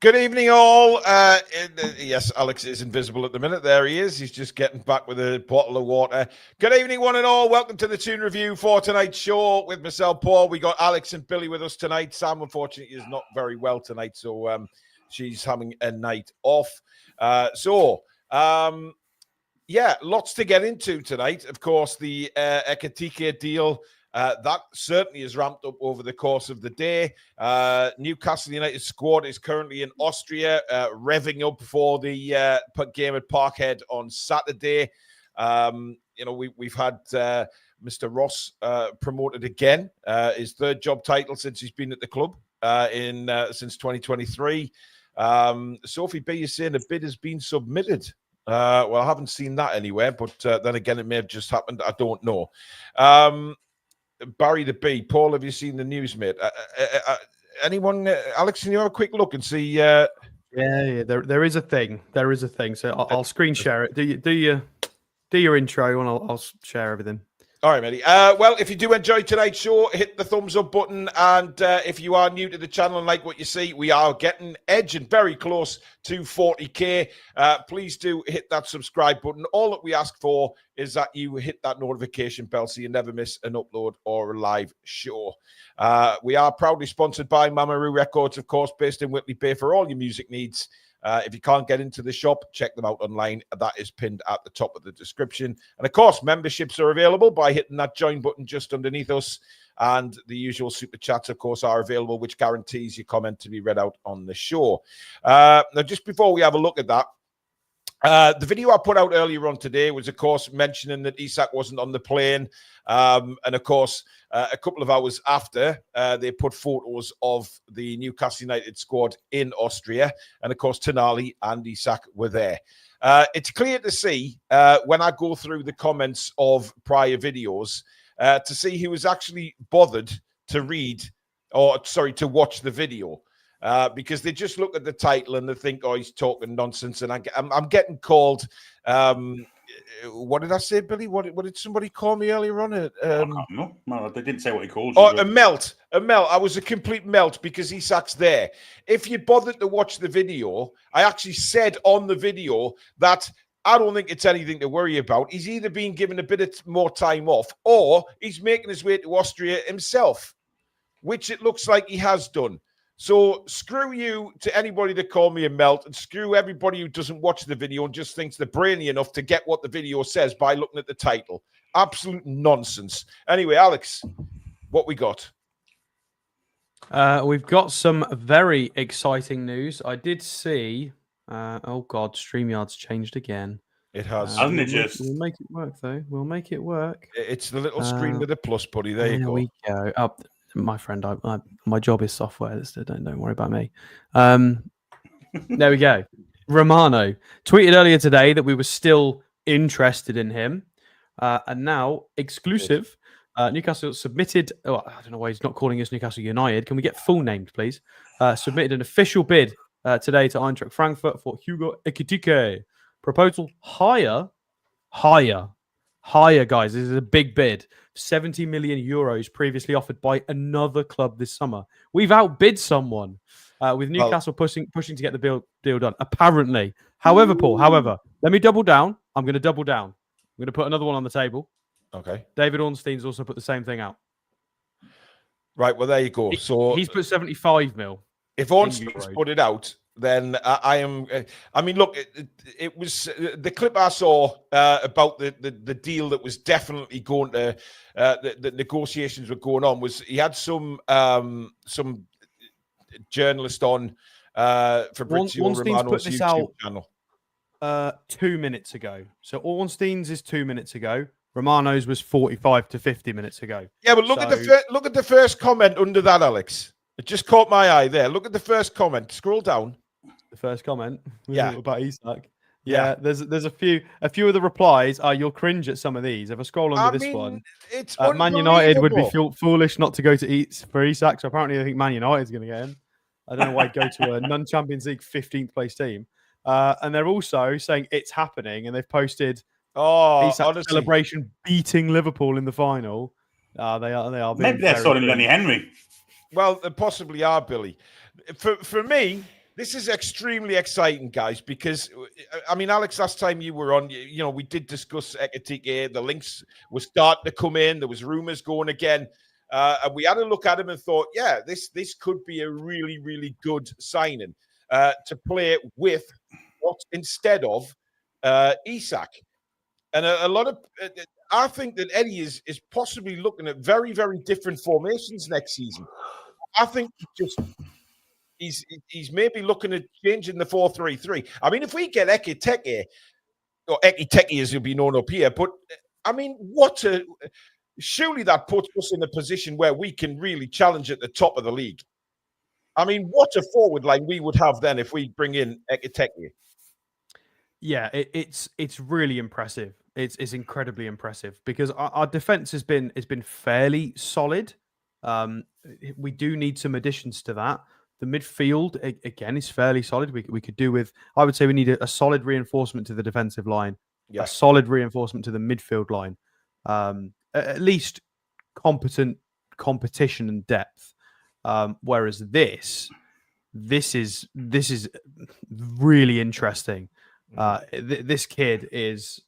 Good evening, all. Yes, Alex is invisible at the minute. There he is. He's just getting back with a bottle of water. Good evening, one and all. Welcome to the Toon review for tonight's show with myself, Paul. We got Alex and Billy with us tonight. Sam, unfortunately, is not very well tonight, so she's having a night off. Yeah, lots to get into tonight. Of course, the Ekitike deal. That certainly has ramped up over the course of the day. Newcastle United squad is currently in Austria, revving up for the game at Parkhead on Saturday. We've had Mr. Ross promoted again, his third job title since he's been at the club since 2023. Sophie B is saying a bid has been submitted. Well, I haven't seen that anywhere, but then again, it may have just happened. I don't know. Barry the B, Paul, have you seen the news, mate? Anyone, Alex, can you have a quick look and see? Yeah. There is a thing. There is a thing. So I'll screen share it. Do your intro, and I'll share everything. All right, matey. Well, if you do enjoy tonight's show, hit the thumbs up button. And if you are new to the channel and like what you see, we are getting edging very close to 40K. Please do hit that subscribe button. All that we ask for is that you hit that notification bell so you never miss an upload or a live show. We are proudly sponsored by Mamaroo Records, of course, based in Whitley Bay for all your music needs. If you can't get into the shop, check them out online. That is pinned at the top of the description. And of course, memberships are available by hitting that join button just underneath us. And the usual super chats, of course, are available, which guarantees your comment to be read out on the show. Now, just before we have a look at that, the video I put out earlier on today was, of course, mentioning that Isak wasn't on the plane. And, of course, a couple of hours after, they put photos of the Newcastle United squad in Austria. And, of course, Tonali and Isak were there. It's clear to see when I go through the comments of prior videos to see who was actually bothered to to watch the video. Because they just look at the title and they think, oh, he's talking nonsense. And I'm getting called, what did I say, Billy? What did somebody call me earlier on? I can't know. No, they didn't say what he called you. Oh, a melt. I was a complete melt because Isak's there. If you bothered to watch the video, I actually said on the video that I don't think it's anything to worry about. He's either been given a bit of more time off or he's making his way to Austria himself, which it looks like he has done. So screw you to anybody that called me a melt, and screw everybody who doesn't watch the video and just thinks they're brainy enough to get what the video says by looking at the title. Absolute nonsense. Anyway, Alex, what we got? We've got some very exciting news. I did see... oh, God, StreamYard's changed again. It has. Hasn't it just? We'll make it work, though. We'll make it work. It's the little screen with a plus, buddy. There you go. We go. My friend, my job is software. Don't worry about me. There we go. Romano tweeted earlier today that we were still interested in him, and now exclusive. Newcastle submitted. Oh, I don't know why he's not calling us Newcastle United. Can we get full named, please? Submitted an official bid today to Eintracht Frankfurt for Hugo Ekitike. Proposal higher, guys. This is a big bid. 70 million euros previously offered by another club this summer. We've outbid someone with Newcastle pushing to get the deal done, apparently. However, Paul, let me double down. I'm going to double down. I'm going to put another one on the table. Okay. David Ornstein's also put the same thing out. Right, well, there you go. So he's put 75 mil. If Ornstein's put it out, then I am. I mean, look, it was the clip I saw about the deal that was definitely going to the negotiations were going on. Was he had some journalist on Fabrizio Romano's YouTube channel 2 minutes ago. So Ornstein's is 2 minutes ago. Romano's was 45 to 50 minutes ago. Yeah, but look at the first comment under that, Alex. It just caught my eye there. Look at the first comment. Scroll down. The first comment, about Isak. Yeah, there's a few of the replies. You'll cringe at some of these. If I scroll under this one, it's Man United would be foolish not to go to eat for Isak. So apparently, I think Man United's going to get him. I don't know why I'd go to a non-Champions League 15th place team. And they're also saying it's happening, and they've posted Isak's celebration beating Liverpool in the final. They are. Maybe they're sorting Lenny Henry. Well, they possibly are, Billy. For me, This is extremely exciting, guys, because, I mean, Alex, last time you were on, we did discuss Ekitike. The links were starting to come in. There was rumours going again. And we had a look at him and thought, yeah, this could be a really, really good signing to play with instead of Isak. And a lot of, I think that Eddie is possibly looking at very, very different formations next season. I think he's maybe looking at changing the 4-3-3. I mean, if we get Ekitike, or Ekitike as he'll be known up here, but I mean, surely that puts us in a position where we can really challenge at the top of the league. I mean, what a forward line we would have then if we bring in Ekitike. Yeah, it's really impressive. It's incredibly impressive because our defense has been fairly solid. We do need some additions to that. The midfield again is fairly solid. We could do with. I would say we need a solid reinforcement to the defensive line, a solid reinforcement to the midfield line, at least competent competition and depth. Whereas this is really interesting. This kid is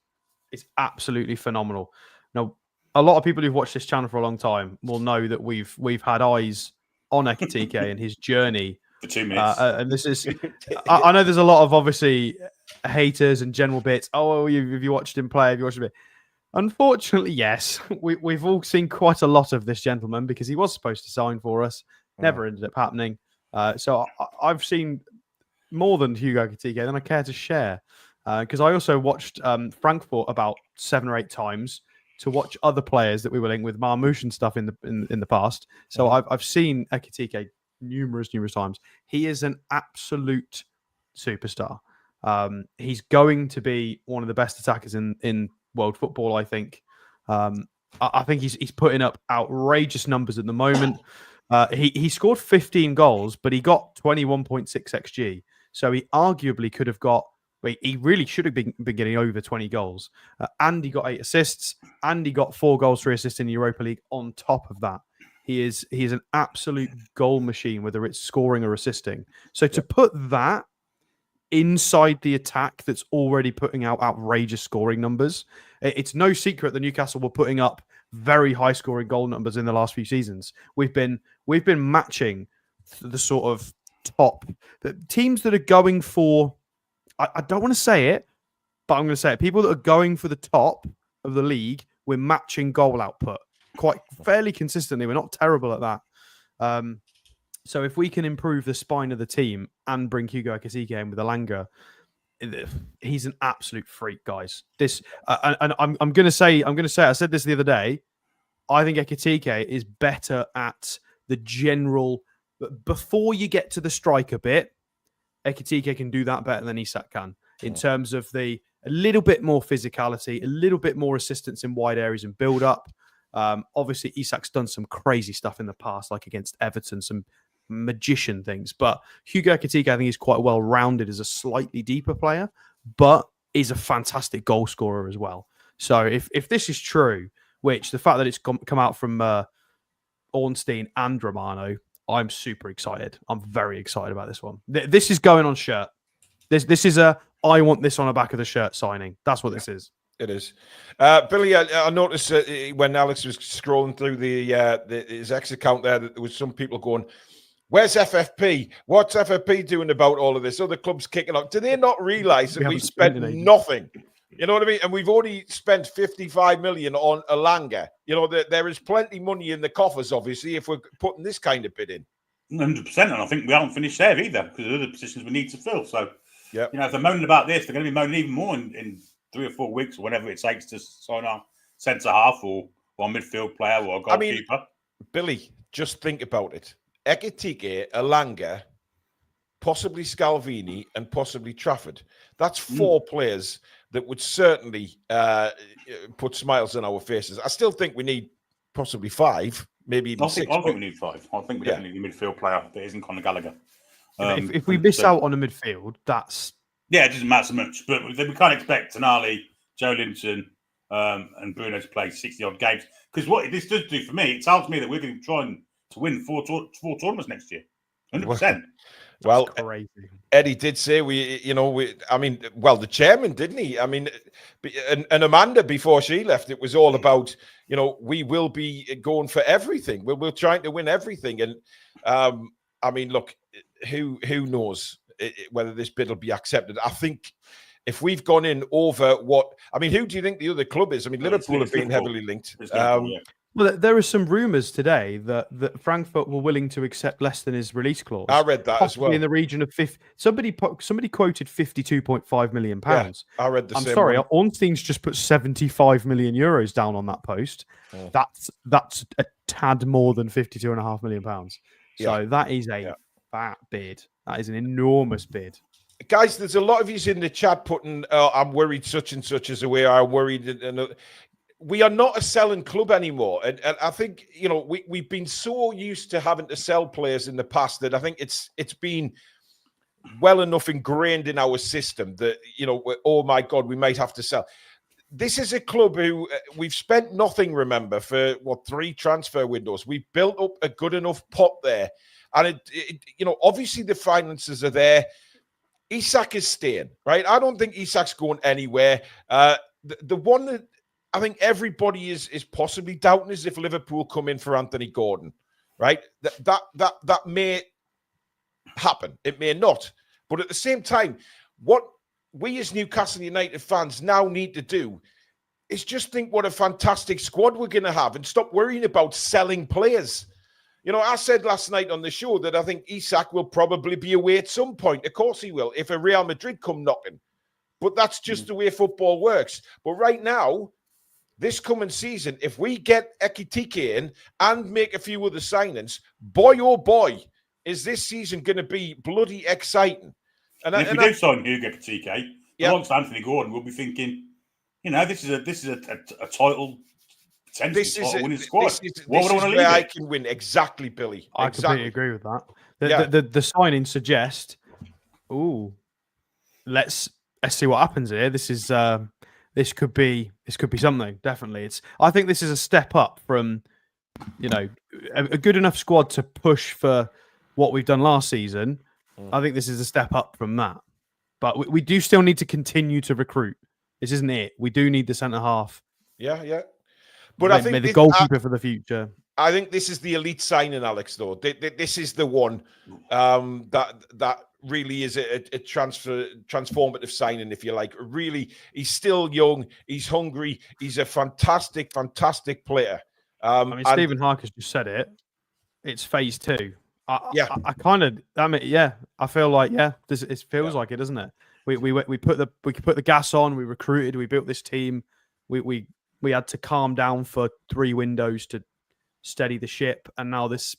absolutely phenomenal. Now, a lot of people who've watched this channel for a long time will know that we've had eyes on Ekitike and his journey for 2 minutes. And this is, I know there's a lot of obviously haters and general bits. Oh, have you watched him play? Have you watched him? Unfortunately, yes, we've all seen quite a lot of this gentleman because he was supposed to sign for us. Never ended up happening. So I've seen more than Hugo Ekitike than I care to share. Because I also watched Frankfurt about 7 or 8 times to watch other players that we were linked with Marmoush and stuff in the past. So I've seen Ekitike numerous times. He is an absolute superstar. He's going to be one of the best attackers in world football, I think. I think he's putting up outrageous numbers at the moment. He scored 15 goals, but he got 21.6 XG. So he arguably could have got. He really should have been getting over 20 goals. And he got 8 assists, and he got 4 goals, 3 assists in the Europa League on top of that. He is an absolute goal machine, whether it's scoring or assisting. So to put that inside the attack that's already putting out outrageous scoring numbers, it's no secret that Newcastle were putting up very high scoring goal numbers in the last few seasons. We've been matching the sort of top the teams that are going for. I don't want to say it, but I'm going to say it. People that are going for the top of the league, we're matching goal output quite fairly consistently. We're not terrible at that. So if we can improve the spine of the team and bring Hugo Ekitike in with Elanga, he's an absolute freak, guys. And I'm going to say, I said this the other day. I think Ekitike is better at the general. Before you get to the striker bit, Ekitike can do that better than Isak can in terms of a little bit more physicality, a little bit more assistance in wide areas and build up. Obviously, Isak's done some crazy stuff in the past, like against Everton, some magician things. But Hugo Ekitike, I think, is quite well rounded as a slightly deeper player, but is a fantastic goal scorer as well. So if this is true, which the fact that it's come out from Ornstein and Romano, I'm super excited. I'm very excited about this one. This is going on shirt. This is I want this on the back of the shirt signing. That's what this is. It is. Billy, I noticed when Alex was scrolling through his X account there, that there was some people going, where's FFP? What's FFP doing about all of this? Other clubs kicking off. Do they not realise that we've spent nothing? You know what I mean? And we've only spent 55 million on Elanga. You know, there is plenty of money in the coffers, obviously, if we're putting this kind of bid in. 100%. And I think we haven't finished there either because there are other positions we need to fill. So, if they're moaning about this, they're going to be moaning even more in 3 or 4 weeks or whatever it takes to sign our centre half or a midfield player or a goalkeeper. I mean, Billy, just think about it. Ekitike, Elanga, possibly Scalvini, and possibly Trafford. That's 4 players that would certainly put smiles on our faces. I still think we need possibly 5, maybe even 6. I think we need 5. I think we definitely need a midfield player that isn't Conor Gallagher. If we miss out on a midfield, that's... Yeah, it doesn't matter so much. But we can't expect Tonali, Joe Linton, and Bruno to play 60-odd games. Because what this does do for me, it tells me that we're going to try to win 4 tournaments next year. 100%. Well, crazy. Eddie did say the chairman, didn't he? I mean, and Amanda, before she left, it was all about, we will be going for everything. We're trying to win everything. And look, who knows whether this bid will be accepted? I think if we've gone in over who do you think the other club is? I mean, Liverpool have been heavily linked. Well, there are some rumours today that Frankfurt were willing to accept less than his release clause. I read that as well. In the region of 50. Somebody quoted £52.5 million. Yeah, I read the same. I'm sorry, one. Ornstein's just put 75 million euros down on that post. Oh. That's a tad more than £52.5 million. So that is a fat bid. That is an enormous bid. Guys, there's a lot of you in the chat putting, I'm worried such and such is away. I'm worried. And we are not a selling club anymore. And I think, we've been so used to having to sell players in the past that I think it's been well enough ingrained in our system that, oh my God, we might have to sell. This is a club who we've spent nothing, remember, for 3 transfer windows. We've built up a good enough pot there. And, obviously the finances are there. Isak is staying, right? I don't think Isak's going anywhere. The one that I think everybody is possibly doubting is if Liverpool come in for Anthony Gordon, right? That may happen. It may not. But at the same time, what we as Newcastle United fans now need to do is just think what a fantastic squad we're going to have and stop worrying about selling players. I said last night on the show that I think Isak will probably be away at some point. Of course he will, if a Real Madrid come knocking. But that's just the way football works. But right now, this coming season, if we get Ekitike in and make a few other signings, boy, oh boy, is this season going to be bloody exciting. And if we do sign Hugo Ekitike, alongside Anthony Gordon, we'll be thinking, this is a title. This is where I can win. Exactly, Billy. I completely agree with that. The signing suggests, let's see what happens here. This could be something. Definitely, I think this is a step up from, a good enough squad to push for what we've done last season. I think this is a step up from that. But we do still need to continue to recruit. This isn't it. We do need the centre half. Yeah. But I think the goalkeeper for the future. I think this is the elite signing, Alex. Though this is the one that really is a transformative signing, if you like. Really, he's still young. He's hungry. He's a fantastic player. Stephen Harker's just said it. It's phase 2. I feel like it feels like it, doesn't it? We put the gas on. We recruited. We built this team. We had to calm down for 3 windows to steady the ship, and now this,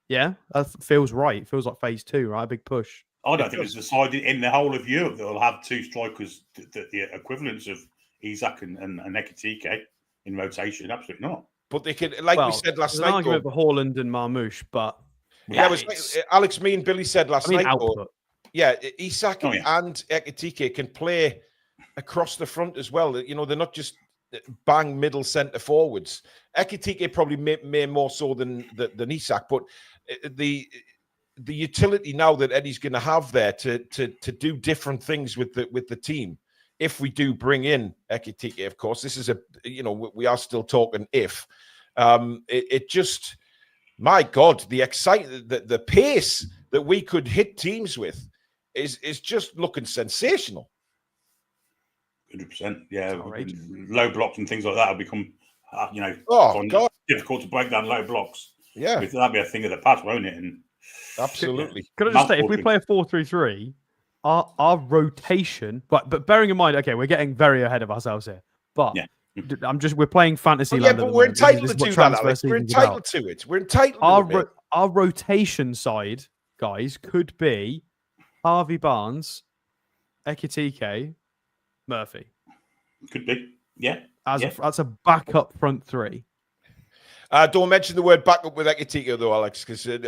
that feels right. It feels like phase 2, right? A big push. I don't think it's decided in the whole of Europe that will have 2 strikers, the equivalents of Isak and Ekitike in rotation. Absolutely not. But they could, we said last night, argument for Haaland and Marmoush, but Alex, me and Billy said last night. Output. Isak and Ekitike can play across the front as well. They're not just bang middle centre forwards. Ekitike probably may more so than Isak, but the utility now that Eddie's going to have there to do different things with the team. If we do bring in Ekitike, of course, this is we are still talking if. It just, my God, the excitement, the pace that we could hit teams with is just looking sensational. 100%, low blocks and things like that will become, difficult to break down low blocks. Yeah, that'll be a thing of the past, won't it? And absolutely. Could I just say, if we play a 4-3-3, our rotation, but bearing in mind, we're getting very ahead of ourselves here. But we're playing fantasy land. But we're entitled to do that, Alex. We're entitled to it. We're entitled to it. Our rotation side, guys, could be Harvey Barnes, Ekitike, Murphy. Could be, That's a backup front 3. Don't mention the word backup with Ekitike though, Alex, because he's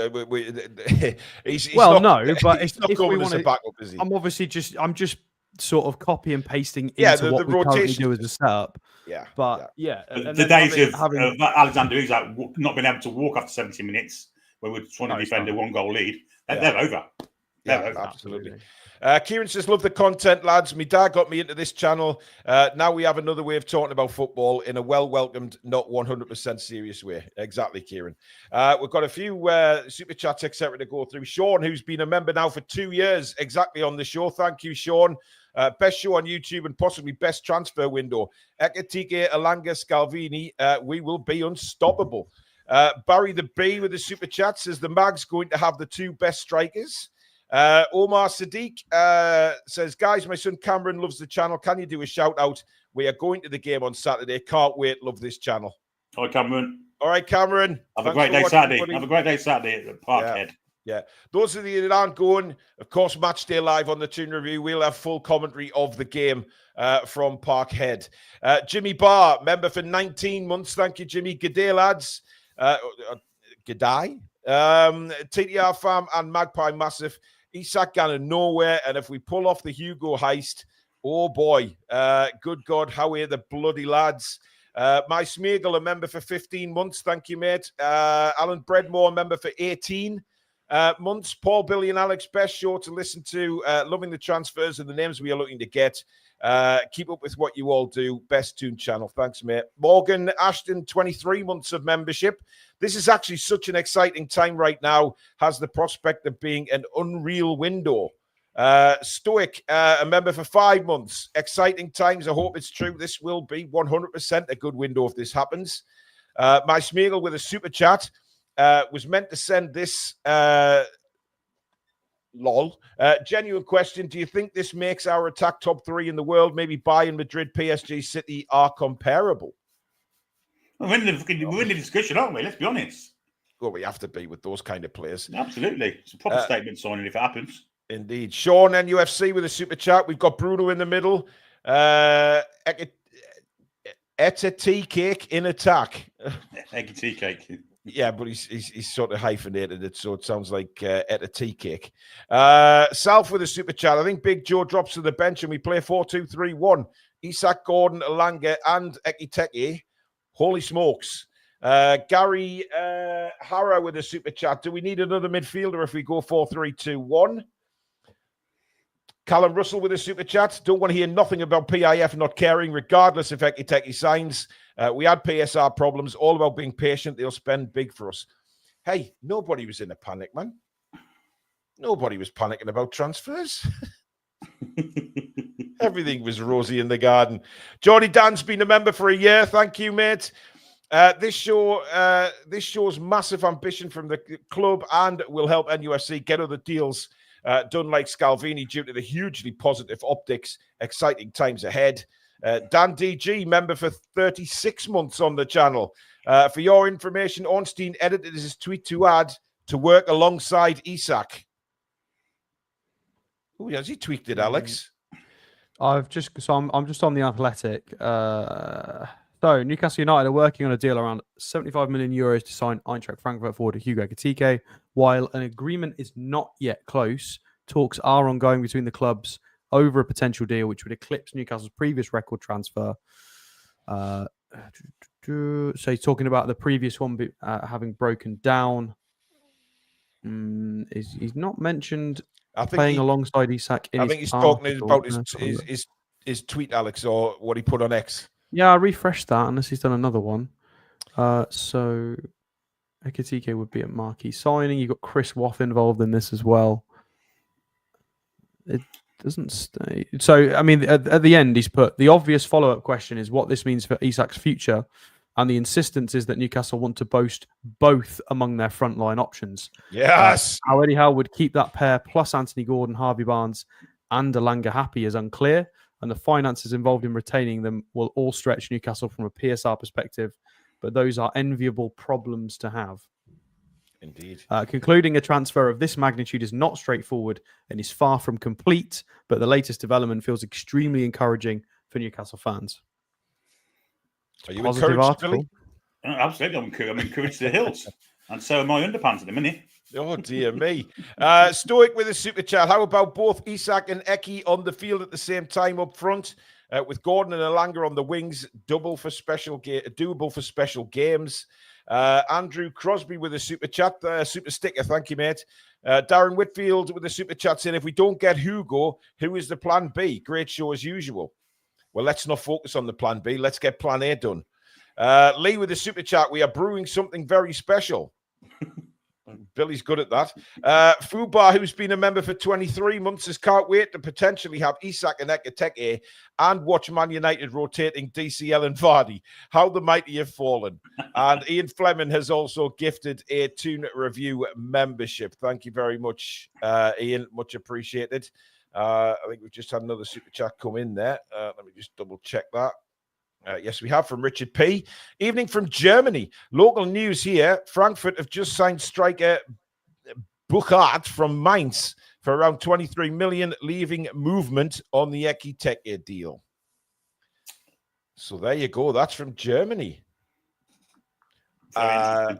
not if going as a backup, is he? I'm just sort of copy and pasting into what we currently do as a setup. The days of Alexander Isak not being able to walk after 70 minutes where we're trying to defend a 1-goal lead. They're over. Absolutely. Kieran says, love the content, lads. My dad got me into this channel. Now we have another way of talking about football in a well-welcomed, not 100% serious way. Exactly, Kieran. We've got a few super chats, etc. to go through. Sean, who's been a member now for 2 years, exactly on the show. Thank you, Sean. Best show on YouTube and possibly best transfer window. Ekitike, Alanga, Scalvini, we will be unstoppable. Barry the B with the super chat says the Mag's going to have the 2 best strikers. Omar Sadiq says, guys, my son Cameron loves the channel. Can you do a shout out? We are going to the game on Saturday. Can't wait. Love this channel. Hi, Cameron. All right, Cameron. Have a great day Saturday. Have a great day Saturday at Parkhead. Yeah. Those of you that aren't going, of course, Match Day Live on the Toon Review. We'll have full commentary of the game from Parkhead. Jimmy Barr, member for 19 months. Thank you, Jimmy. Good day, lads. Good day. TTR Farm and Magpie Massive. Isak gone nowhere, and if we pull off the Hugo heist, oh boy, good God, how are the bloody lads? My Smeagol, a member for 15 months, thank you, mate. Alan Breadmore, a member for 18 months. Paul, Billy, and Alex, best show to listen to. Loving the transfers and the names we are looking to get. Keep up with what you all do. Best Toon channel. Thanks, mate. Morgan Ashton, 23 months of membership. This is actually such an exciting time right now. Has the prospect of being an unreal window. Stoic, a member for 5 months. Exciting times. I hope it's true. This will be 100% a good window if this happens. My Smeagol with a super chat was meant to send this. Lol. Genuine question. Do you think this makes our attack top 3 in the world? Maybe Bayern, Madrid, PSG, City are comparable. We're in the discussion, aren't we? Let's be honest. Well, we have to be with those kind of players. Absolutely. It's a proper statement signing if it happens. Indeed. Sean, NUFC with a super chat. We've got Bruno in the middle. Ekitike in attack. Ekitike. Yeah, but he's sort of hyphenated it, so it sounds like at a tea cake. South with a super chat. I think Big Joe drops to the bench and we play 4-2-3-1. Isak, Gordon, Alanga, and Ekitike. Holy smokes. Gary Harrow with a super chat. Do we need another midfielder if we go 4-3-2-1? Callum Russell with a super chat. Don't want to hear nothing about PIF not caring, regardless if Ekitike signs. We had PSR problems, all about being patient. They'll spend big for us. Hey, nobody was in a panic, man. Nobody was panicking about transfers. Everything was rosy in the garden. Johnny Dan's been a member for a year. Thank you, mate. This shows massive ambition from the club and will help NUFC get other deals done like Scalvini due to the hugely positive optics. Exciting times ahead. Dan DG, member for 36 months on the channel. For your information, Ornstein edited his tweet to add to work alongside Isak. Oh, has he tweaked it, Alex? I'm just on the Athletic. So Newcastle United are working on a deal around 75 million euros to sign Eintracht Frankfurt forward Hugo Ekitike. While an agreement is not yet close, talks are ongoing between the clubs over a potential deal which would eclipse Newcastle's previous record transfer. So he's talking about the previous one having broken down. He's not mentioned playing alongside Isak. I think he's talking about his tweet, Alex, or what he put on X. Yeah, I refreshed that unless he's done another one. So Ekitike would be a marquee signing. You've got Chris Waff involved in this as well. It doesn't stay. So, I mean, at the end, he's put the obvious follow-up question is what this means for Isak's future. And the insistence is that Newcastle want to boast both among their frontline options. Yes. How Eddie Howe would keep that pair plus Anthony Gordon, Harvey Barnes, and Alanga happy is unclear. And the finances involved in retaining them will all stretch Newcastle from a PSR perspective. But those are enviable problems to have. Indeed. Concluding a transfer of this magnitude is not straightforward and is far from complete, but the latest development feels extremely encouraging for Newcastle fans. Are you encouraged, Billy? Absolutely. I'm encouraged to the hills. And so are my underpants at the minute. Oh, dear me. Stoic with a super chat. How about both Isak and Eki on the field at the same time up front? with Gordon and Elanga on the wings, doable for special games. Andrew Crosby with a super chat, super sticker. Thank you, mate. Darren Whitfield with a super chat saying, if we don't get Hugo, who is the plan B? Great show as usual. Well, let's not focus on the plan B. Let's get plan A done. Lee with a super chat. We are brewing something very special. Billy's good at that. Fubar, who's been a member for 23 months, says, can't wait to potentially have Isak and Ekitike and watch Man United rotating DCL and Vardy. How the mighty have fallen. And Ian Fleming has also gifted a Toon Review membership. Thank you very much, Ian. Much appreciated. I think we've just had another super chat come in there. Let me just double check that. Yes, we have from Richard P. Evening from Germany. Local news here. Frankfurt have just signed striker Buchart from Mainz for around 23 million, leaving movement on the Ekitike deal. So there you go. That's from Germany. I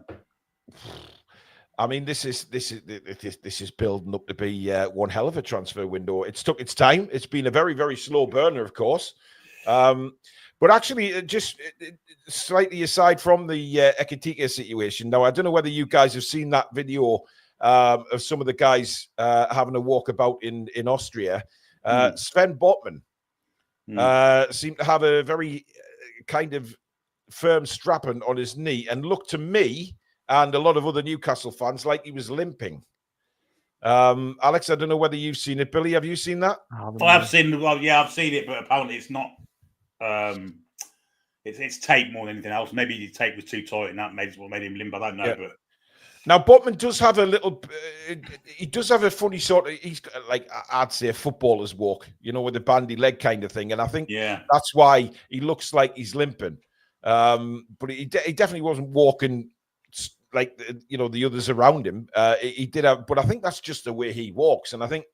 mean, this is building up to be one hell of a transfer window. It's took its time. It's been a very, very slow burner, of course. But actually, just slightly aside from the Ekitike situation, now, I don't know whether you guys have seen that video of some of the guys having a walkabout in Austria. Sven Botman seemed to have a very kind of firm strapping on his knee and looked to me and a lot of other Newcastle fans like he was limping. Alex, I don't know whether you've seen it. Billy, have you seen that? I've seen it, but apparently it's not. It's tape more than anything else. Maybe the tape was too tight, and that made him limp. I don't know. But now Botman does have a little. He does have a funny sort of. He's like, I'd say, a footballer's walk, with the bandy leg kind of thing, and I think that's why he looks like he's limping. But he definitely wasn't walking like the others around him. He did have, but I think that's just the way he walks, and I think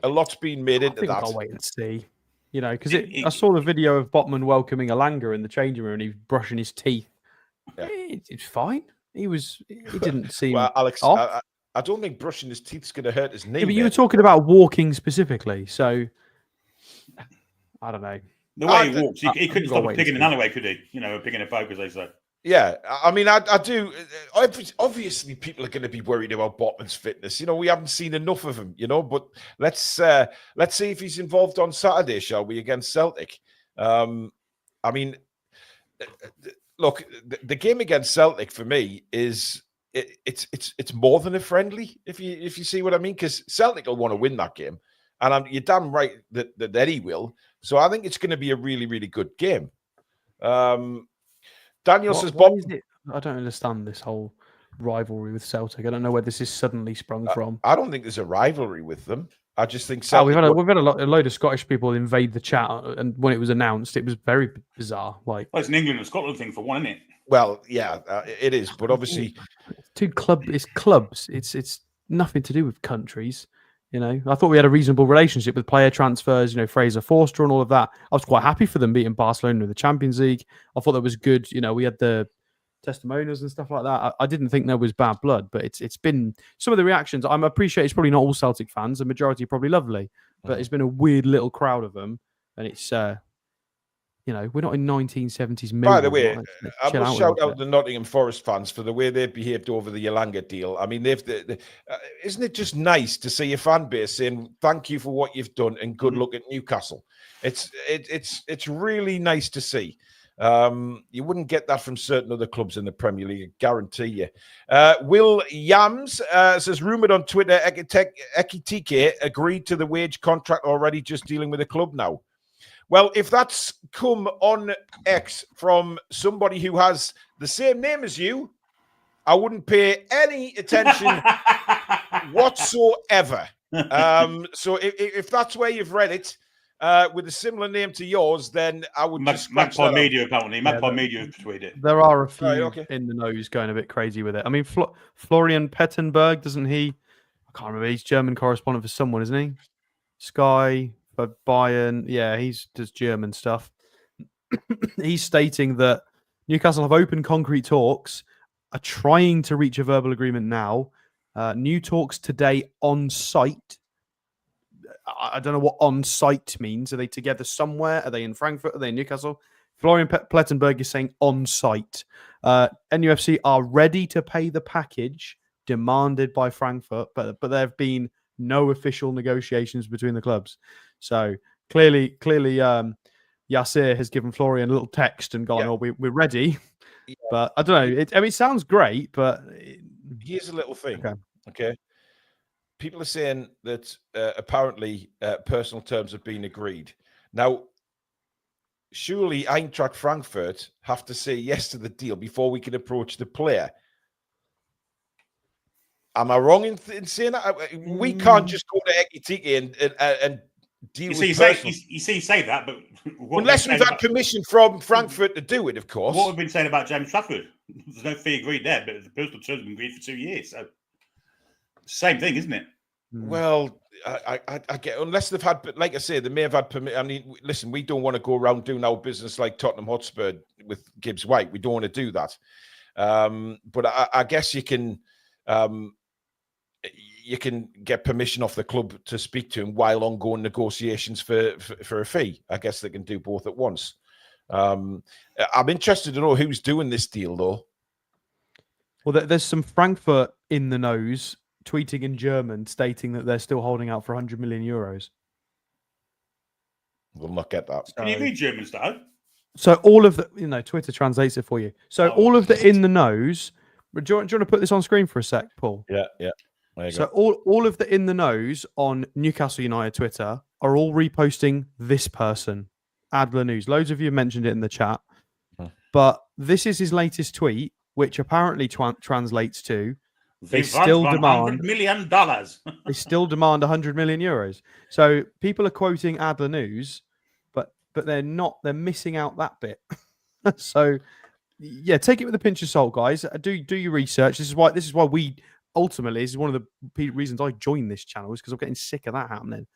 a lot's been made into that. I'll wait and see. Because I saw the video of Botman welcoming Elanga in the changing room and he's brushing his teeth. Yeah. It's fine. He didn't seem. Well, Alex, I don't think brushing his teeth is going to hurt his knee. Yeah, but you were talking about walking specifically, so I don't know. The way he walks, he couldn't stop a pig in an alleyway, could he? A pig in a poke, as they say. Yeah, I mean, I do. Obviously, people are going to be worried about Botman's fitness. We haven't seen enough of him. But let's see if he's involved on Saturday, shall we, against Celtic? I mean, look, the game against Celtic for me is it's more than a friendly. If you see what I mean, because Celtic will want to win that game, and you're damn right that Eddie will. So I think it's going to be a really, really good game. Daniel says, Bob, I don't understand this whole rivalry with Celtic. I don't know where this is suddenly sprung from. I don't think there's a rivalry with them. I just think Celtic. We've had a load of Scottish people invade the chat, and when it was announced, it was very bizarre. Well, it's an England and Scotland thing for one, isn't it? Well, yeah, it is. But obviously, it's clubs. It's nothing to do with countries. I thought we had a reasonable relationship with player transfers, Fraser Forster and all of that. I was quite happy for them beating Barcelona in the Champions League. I thought that was good. We had the testimonials and stuff like that. I didn't think there was bad blood, but it's been some of the reactions. I appreciate it's probably not all Celtic fans. The majority are probably lovely, but it's been a weird little crowd of them. And it's, we're not in 1970s. By the way, I must shout out the Nottingham Forest fans for the way they've behaved over the Elanga deal. I mean, isn't it just nice to see a fan base saying thank you for what you've done and good luck at Newcastle? It's really nice to see. You wouldn't get that from certain other clubs in the Premier League, I guarantee you. Will Yams says, rumoured on Twitter, Ekitike agreed to the wage contract already, just dealing with the club now. Well, if that's come on X from somebody who has the same name as you, I wouldn't pay any attention whatsoever. So if that's where you've read it, with a similar name to yours, then I would just Magpie Media, apparently. Magpie Media tweeted it. There are a few in the nose going a bit crazy with it. I mean, Florian Pettenberg, doesn't he? I can't remember. He's German correspondent for someone, isn't he? Sky, for Bayern. Yeah, he does German stuff. He's stating that Newcastle have open concrete talks, are trying to reach a verbal agreement now. New talks today on site. I don't know what on-site means. Are they together somewhere? Are they in Frankfurt? Are they in Newcastle? Florian Plettenberg is saying on-site. NUFC are ready to pay the package demanded by Frankfurt, but there have been no official negotiations between the clubs. So clearly, Yasser has given Florian a little text and gone, "Oh, we're ready." Yeah. But I don't know. It sounds great, but here's a little thing. Okay. People are saying that apparently personal terms have been agreed. Now, surely Eintracht Frankfurt have to say yes to the deal before we can approach the player. Am I wrong in saying that? We can't just go to Ekitike and deal with personal. You say that, but unless we've had permission from Frankfurt to do it, of course. What we've been saying about James Trafford, there's no fee agreed there, but the personal terms have been agreed for 2 years. So same thing, isn't it? Well, I get, unless they've had, like I say, they may have had permission. I mean, listen, we don't want to go around doing our business like Tottenham Hotspur with Gibbs White. We don't want to do that. But I guess you can get permission off the club to speak to him while ongoing negotiations for a fee. I guess they can do both at once. I'm interested to know who's doing this deal, though. Well, there's some Frankfurt in the nose tweeting in German stating that they're still holding out for 100 million euros. We'll not get that. Can you read German style? So all of the, Twitter translates it for you. So all of the in the nose. Do you want to put this on screen for a sec, Paul? Yeah. There you so go. all of the in the nose on Newcastle United Twitter are all reposting this person, Adler News. Loads of you mentioned it in the chat. But this is his latest tweet, which apparently translates to they still demand $100 million. They still demand 100 million euros. So people are quoting Adler News, but they're not. They're missing out that bit. So yeah, take it with a pinch of salt, guys. Do your research. This is why we ultimately, this is one of the reasons I joined this channel, is because I'm getting sick of that happening.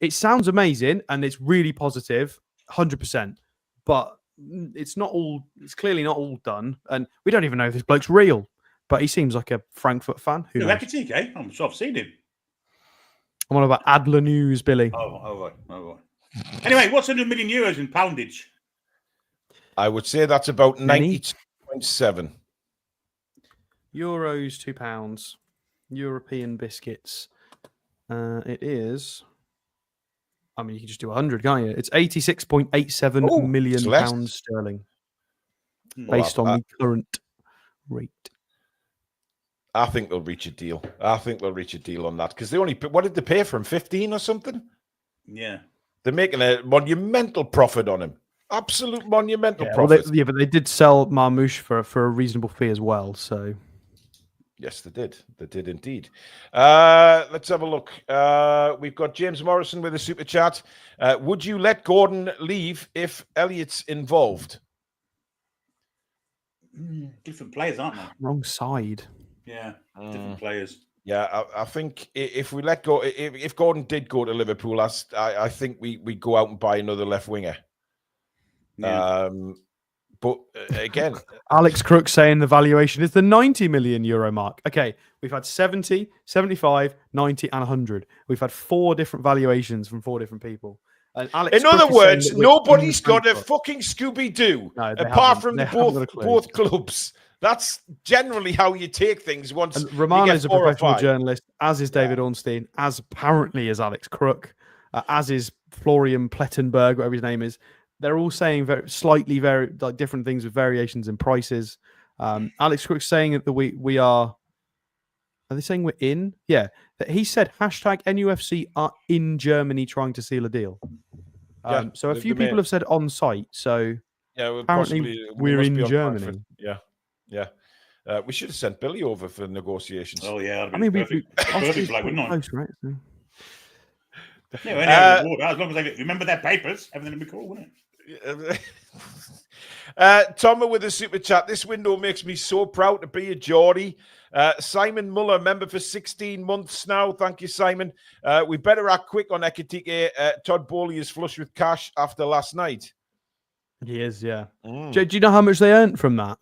It sounds amazing and it's really positive, 100%, but it's not all. It's clearly not all done, and we don't even know if this bloke's real. But he seems like a Frankfurt fan. Who knows? Ekitike, I'm sure I've seen him. I'm on about Adler News, Billy. Oh, right. Anyway, what's 100 million euros in poundage? I would say that's about 92.7 euros, £2. European biscuits. It is. I mean, you can just do 100, can't you? It's 86.87 million pounds sterling, based on the current rate. I think they'll reach a deal. On that, because they only what did they pay for him? 15 or something? Yeah, they're making a monumental profit on him. Absolute monumental profit. Well, but they did sell Marmouche for a reasonable fee as well. So yes, they did. They did indeed. Let's have a look. We've got James Morrison with a super chat. Would you let Gordon leave if Elliott's involved? Different players, aren't they? Wrong side. Yeah, different players. Yeah, I think if we let go, if Gordon did go to Liverpool, I think we go out and buy another left winger. Yeah. But again, Alex Crook saying the valuation is the 90 million euro mark. Okay, we've had 70, 75, 90, and 100. We've had 4 different valuations from 4 different people. And Alex in other words, nobody's got a fucking Scooby-Doo apart from both clubs. That's generally how you take things once. And Romano is a professional journalist, as is David Ornstein, as apparently is Alex Crook, as is Florian Plettenberg, whatever his name is. They're all saying slightly different things with variations in prices. Alex Crook's saying that we are. Are they saying we're in? Yeah. He said #NUFC are in Germany trying to seal a deal. So a few people have said on site. So yeah, apparently we're in Germany. Yeah. We should have sent Billy over for negotiations. Oh yeah, I mean, perfect bloke, wouldn't I? Right? So. Yeah, as long as they remember their papers, everything would be cool, wouldn't it? Tom with a super chat. This window makes me so proud to be a Geordie. Simon Muller, member for 16 months now. Thank you, Simon. We better act quick on Ekitike. Todd Bowley is flush with cash after last night. He is, yeah. Do you know how much they earned from that?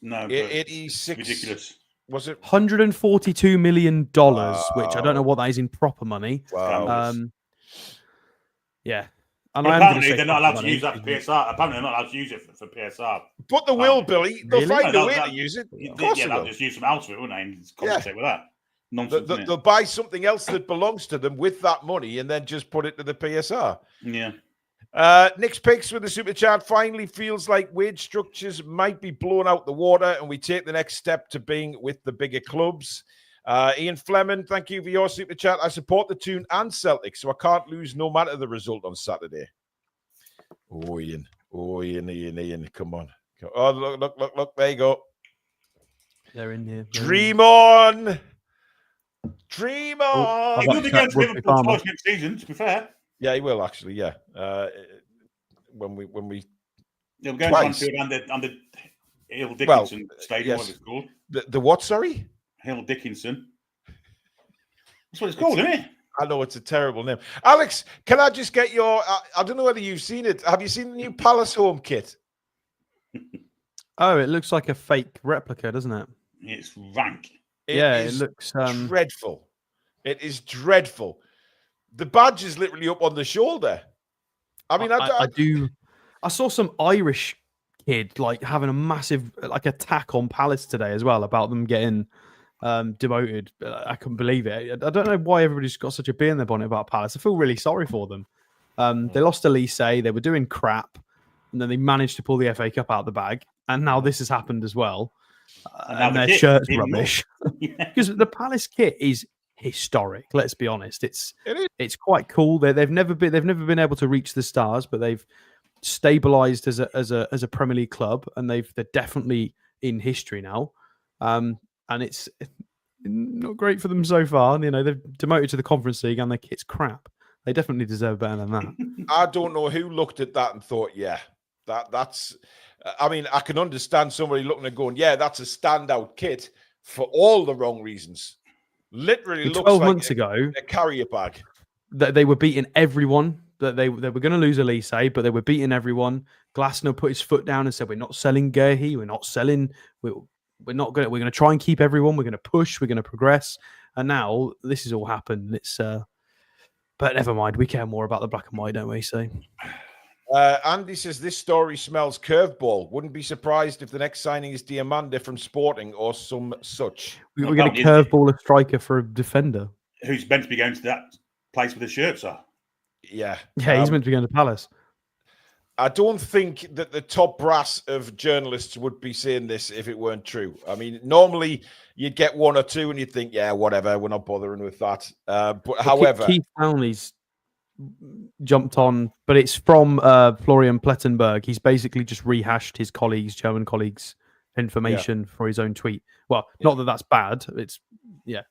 No, 86. Ridiculous. Was it $142 million, which I don't know what that is in proper money. wow? Yeah. And But I am going to apparently say they're not allowed to money. use that for PSR. Apparently they're not allowed to use it for PSR. But they will, Billy. They'll Really? find a way to use it. Of course Yeah, they they'll will. just use some else for it, won't they? And just compensate with that. Nonsense, isn't it? They'll buy something else that belongs to them with that money and then just put it to the PSR. Yeah. Nick's picks with the super chat finally feels like wage structures might be blown out the water and we take the next step to being with the bigger clubs. Ian Fleming, thank you for your super chat. I support the Toon and Celtic, so I can't lose no matter the result on Saturday. Oh, Ian. Oh, Ian. Come on. Oh, look. There you go. They're in here. Dream on. Dream on. He will be going to Liverpool twice next season, to be fair. Yeah, he will actually. Yeah, when we He'll go to Anfield and the Hill Dickinson Stadium. What it's called? The what? Sorry, Hill Dickinson. That's what it's called, isn't it? I know it's a terrible name. Alex, can I just get your? I don't know whether you've seen it. Have you seen the new Palace home kit? Oh, it looks like a fake replica, doesn't it? It's rank. It looks dreadful. It is dreadful. The badge is literally up on the shoulder. I mean, I saw some Irish kid like having a massive attack on Palace today as well about them getting demoted. I couldn't believe it. I don't know why everybody's got such a bee in their bonnet about Palace. I feel really sorry for them. They lost to Lise. They were doing crap, and then they managed to pull the FA Cup out of the bag. And now this has happened as well. And their shirt's rubbish because the Palace kit is historic. Let's be honest. It's quite cool. They've never been able to reach the stars, but they've stabilized as a Premier League club, and they're definitely in history now. And it's not great for them so far. You know, they've demoted to the Conference League, and their kit's crap. They definitely deserve better than that. I don't know who looked at that and thought, yeah, that's. I mean, I can understand somebody looking and going, yeah, that's a standout kit for all the wrong reasons. Literally looks 12 like months ago, a carrier bag. That they were beating everyone. That they were going to lose Elise, but they were beating everyone. Glasner put his foot down and said, "We're not selling Gehi. We're not selling. We're not going. We're going to try and keep everyone. We're going to push. We're going to progress." And now this has all happened. It's but never mind. We care more about the black and white, don't we? So. Andy says this story smells curveball. Wouldn't be surprised if the next signing is Diamanda from Sporting or some such. We're going to curveball a striker for a defender who's meant to be going to that place with the shirts on. Yeah, he's meant to be going to Palace. I don't think that the top brass of journalists would be saying this if it weren't true. I mean, normally you'd get one or two and you'd think, yeah, whatever, we're not bothering with that. But however, Keith Townley's jumped on, but it's from Florian Plettenberg. He's basically just rehashed his German colleagues' information for his own tweet. Well, not that that's bad. It's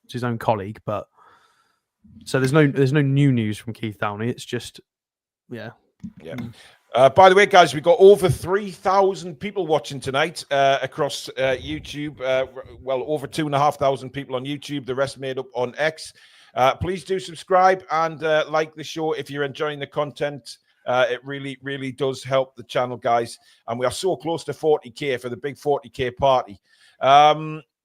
his own colleague, but so there's no new news from Keith Downey. It's just yeah. By the way, guys, we've got over 3,000 people watching tonight across YouTube. Well, over 2,500 people on YouTube. The rest made up on X. Please do subscribe and like the show if you're enjoying the content. It really, really does help the channel, guys. And we are so close to 40K for the big 40K party.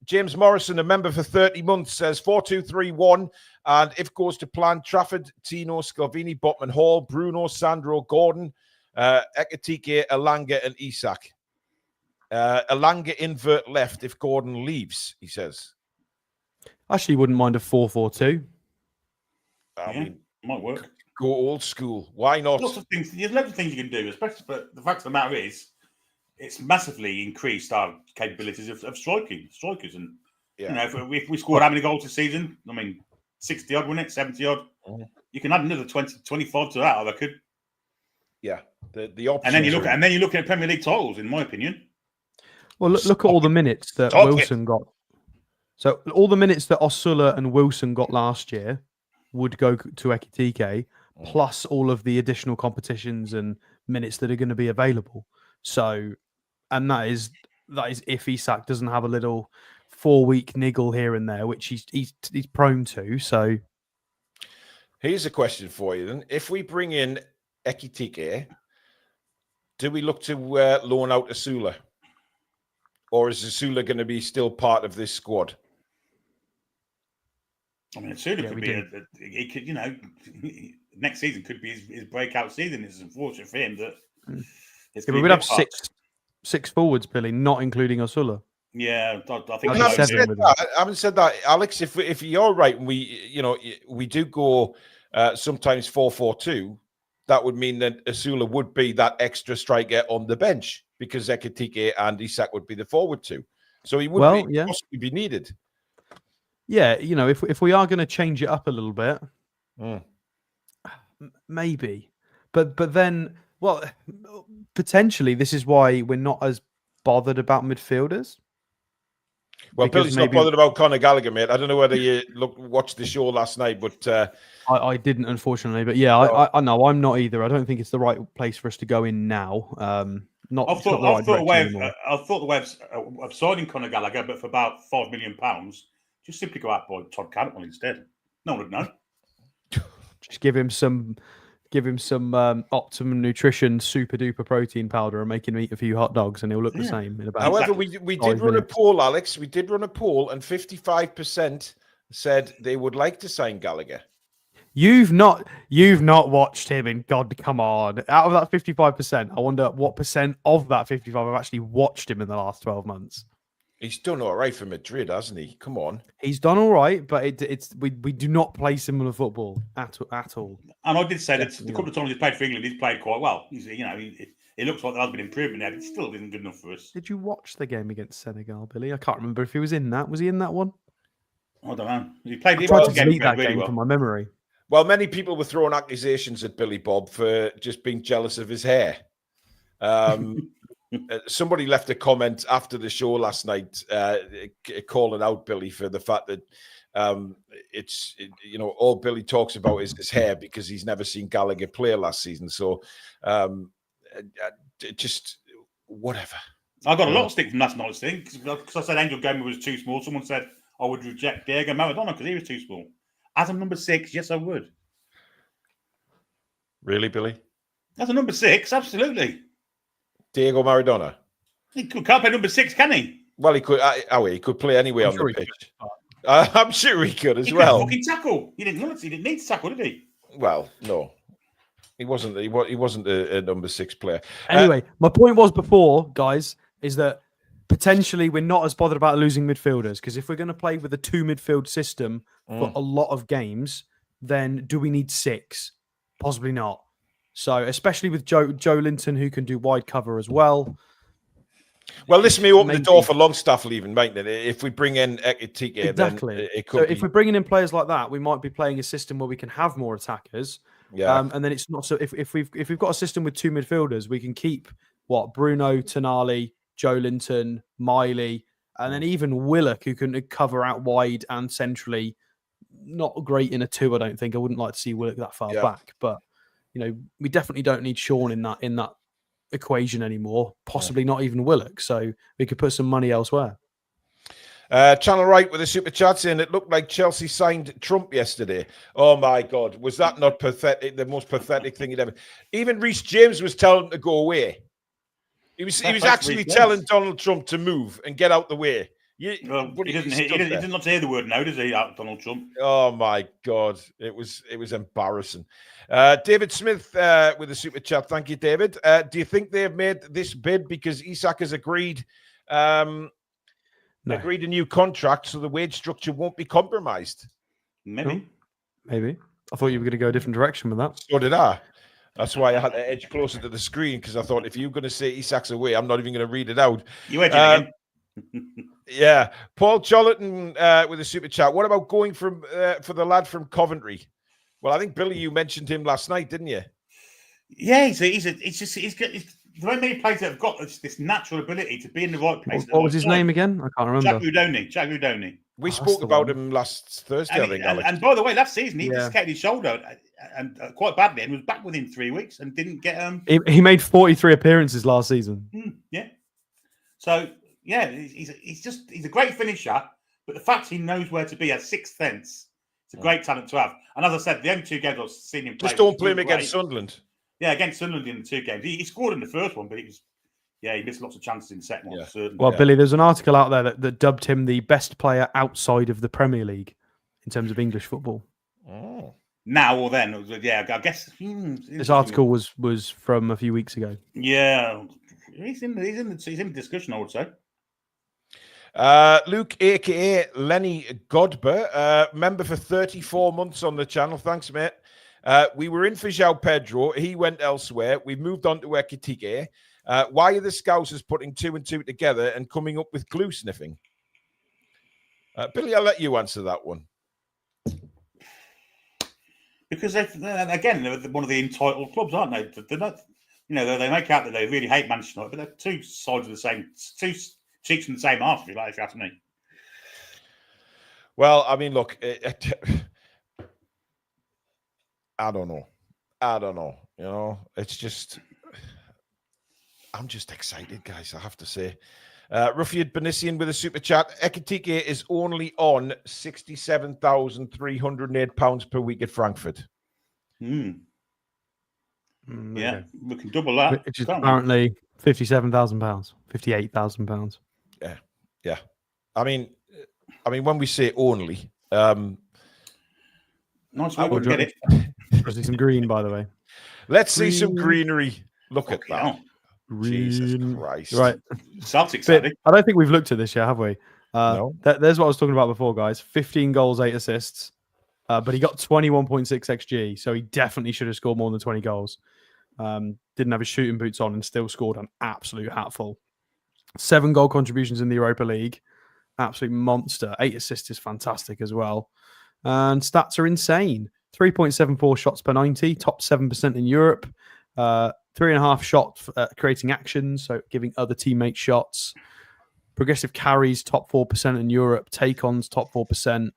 James Morrison, a member for 30 months, says 4-2-3-1. And if goes to plan, Trafford, Tino, Scalvini, Botman, Hall, Bruno, Sandro, Gordon, Ekitike, Elanga, and Isak. Elanga invert left if Gordon leaves, he says. Actually, wouldn't mind a 4-4-2. I mean, might work. Go old school. Why not? Lots of things. There's lots of things you can do, especially. But the fact of the matter is, it's massively increased our capabilities of strikers. And you know, if we scored how many goals this season? I mean, 60 odd, wasn't it? 70 odd. You can add another 20, 25 to that. I reckon. Yeah, the option. And then you look at Premier League titles, in my opinion. Well, look at all the minutes that Wilson got. So all the minutes that Osula and Wilson got last year would go to Ekitike, plus all of the additional competitions and minutes that are going to be available. So, and that is if Isak doesn't have a little 4-week niggle here and there, which he's prone to. So, here's a question for you then: if we bring in Ekitike, do we look to loan out Osula, or is Osula going to be still part of this squad? I mean, Asula could be. He could, next season could be his breakout season. It's unfortunate for him that. But we'd have six forwards, Billy, not including Asula. Yeah, I think. I haven't said that, Alex. If you're right, and we do go sometimes 4-4-2. That would mean that Asula would be that extra striker on the bench because Ekitike and Isak would be the forward two. So he would possibly be needed. Yeah, if we are going to change it up a little bit, maybe. But then, well, potentially this is why we're not as bothered about midfielders. Well, Billy's not bothered about Conor Gallagher, mate. I don't know whether you watched the show last night, but I didn't, unfortunately. But yeah, I know I'm not either. I don't think it's the right place for us to go in now. I thought the way of signing Conor Gallagher, but for about £5 million, just simply go out by Todd Cantwell instead. No one would know. Just give him some Optimum Nutrition super duper protein powder and make him eat a few hot dogs, and he'll look the same in about. However, we did run a poll, Alex. We did run a poll, and 55% said they would like to sign Gallagher. You've not watched him, and God, come on! Out of that 55%, I wonder what percent of that 55 have actually watched him in the last 12 months. He's done all right for Madrid, hasn't he? Come on. He's done all right, but we do not play similar football at all. And I did say that the couple of times he's played for England, he's played quite well. It looks like there has been improvement there, but it still isn't good enough for us. Did you watch the game against Senegal, Billy? I can't remember if he was in that. Was he in that one? I don't know. He played. I tried to delete that game from my memory. Well, many people were throwing accusations at Billy Bob for just being jealous of his hair. Somebody left a comment after the show last night calling out Billy for the fact that all Billy talks about is his hair because he's never seen Gallagher play last season. So just whatever. I got a lot of stick from last night's thing because I said Angel Gomez was too small. Someone said I would reject Diego Maradona because he was too small. As a number 6, yes, I would. Really, Billy? As a number 6, absolutely. Diego Maradona. He can't play number 6, can he? Well, he could. He could play anywhere on the pitch. I'm sure he could as well. He could fucking tackle. He didn't need to tackle, did he? Well, no, he wasn't. He wasn't a number 6 player. Anyway, my point was before, guys, is that potentially we're not as bothered about losing midfielders because if we're going to play with a 2 midfield system for a lot of games, then do we need 6? Possibly not. So, especially with Joe Linton, who can do wide cover as well. Well, this may open the door for Longstaff leaving, mightn't it? If we bring in Ekitike, exactly. Then it could. So, if we're bringing in players like that, we might be playing a system where we can have more attackers. Yeah. And then it's not so. If we've got a system with 2 midfielders, we can keep Bruno, Tonali, Joe Linton, Miley, and then even Willock, who can cover out wide and centrally. Not great in a 2, I don't think. I wouldn't like to see Willock that far back, but we definitely don't need Sean in that equation anymore. Possibly not even Willock. So we could put some money elsewhere. Channel Right with a super chat saying it looked like Chelsea signed Trump yesterday. Oh my God, was that not pathetic? The most pathetic thing he'd ever. Even Reece James was telling him to go away. He was actually telling Donald Trump to move and get out the way. He did not hear the word no, does he, Donald Trump? Oh my God, it was embarrassing. David Smith with a super chat. Thank you, David. Do you think they have made this bid because Isak has agreed a new contract, so the wage structure won't be compromised? Maybe. I thought you were going to go a different direction with that. So did I. That's why I had to edge closer to the screen because I thought if you're going to say Isak's away, I'm not even going to read it out. You edge again. Yeah, Paul Charlton with a super chat. What about going for the lad from Coventry? Well, I think Billy, you mentioned him last night, didn't you? Yeah, he's the very many players that have got this natural ability to be in the right place. What was his name again? I can't remember. Jack Rudoni. We spoke about him last Thursday, I think. And by the way, last season he dislocated his shoulder and quite badly, and was back within 3 weeks and didn't get He made 43 appearances last season. Yeah. So. Yeah, he's a great finisher, but the fact he knows where to be at 6th sense, it's a great talent to have. And as I said, the only 2 games I've seen him play. Just don't play him against Sunderland. Yeah, against Sunderland in the 2 games. He scored in the first one, but he missed lots of chances in the second one. Certainly. Well, Billy, there's an article out there that dubbed him the best player outside of the Premier League. in terms of English football. Oh. Now or then, yeah, I guess. This article was from a few weeks ago. Yeah, he's in discussion, I would say. Luke, aka Lenny Godber, member for 34 months on the channel. Thanks, mate. We were in for João Pedro. He went elsewhere. We've moved on to Ekitike. Why are the Scousers putting 2 and 2 together and coming up with glue sniffing? Billy, I'll let you answer that one. Because they're one of the entitled clubs, aren't they? They're not, they make out that they really hate Manchester United, but they're two sides of the same, two cheeks in the same half, if you ask me. Well, I mean, look, I don't know. It's just, I'm just excited, guys, I have to say. Ruffiad Benisian with a super chat. Ekitike is only on £67,308 per week at Frankfurt. Yeah, we can double that. Which is apparently £57,000, £58,000. Yeah. I mean, when we say only, nice way to get it. Let's see some green, by the way. Let's see some greenery. Look at that. Jesus Christ. Right. Celtic, I don't think we've looked at this yet, have we? No. There's what I was talking about before, guys. 15 goals, 8 assists. But he got 21.6 XG, so he definitely should have scored more than 20 goals. Didn't have his shooting boots on and still scored an absolute hatful. 7 goal contributions in the Europa League. Absolute monster. 8 assists is fantastic as well. And stats are insane. 3.74 shots per 90, top 7% in Europe. 3.5 shots creating actions, so giving other teammates shots. Progressive carries, top 4% in Europe. Take-ons, top 4%.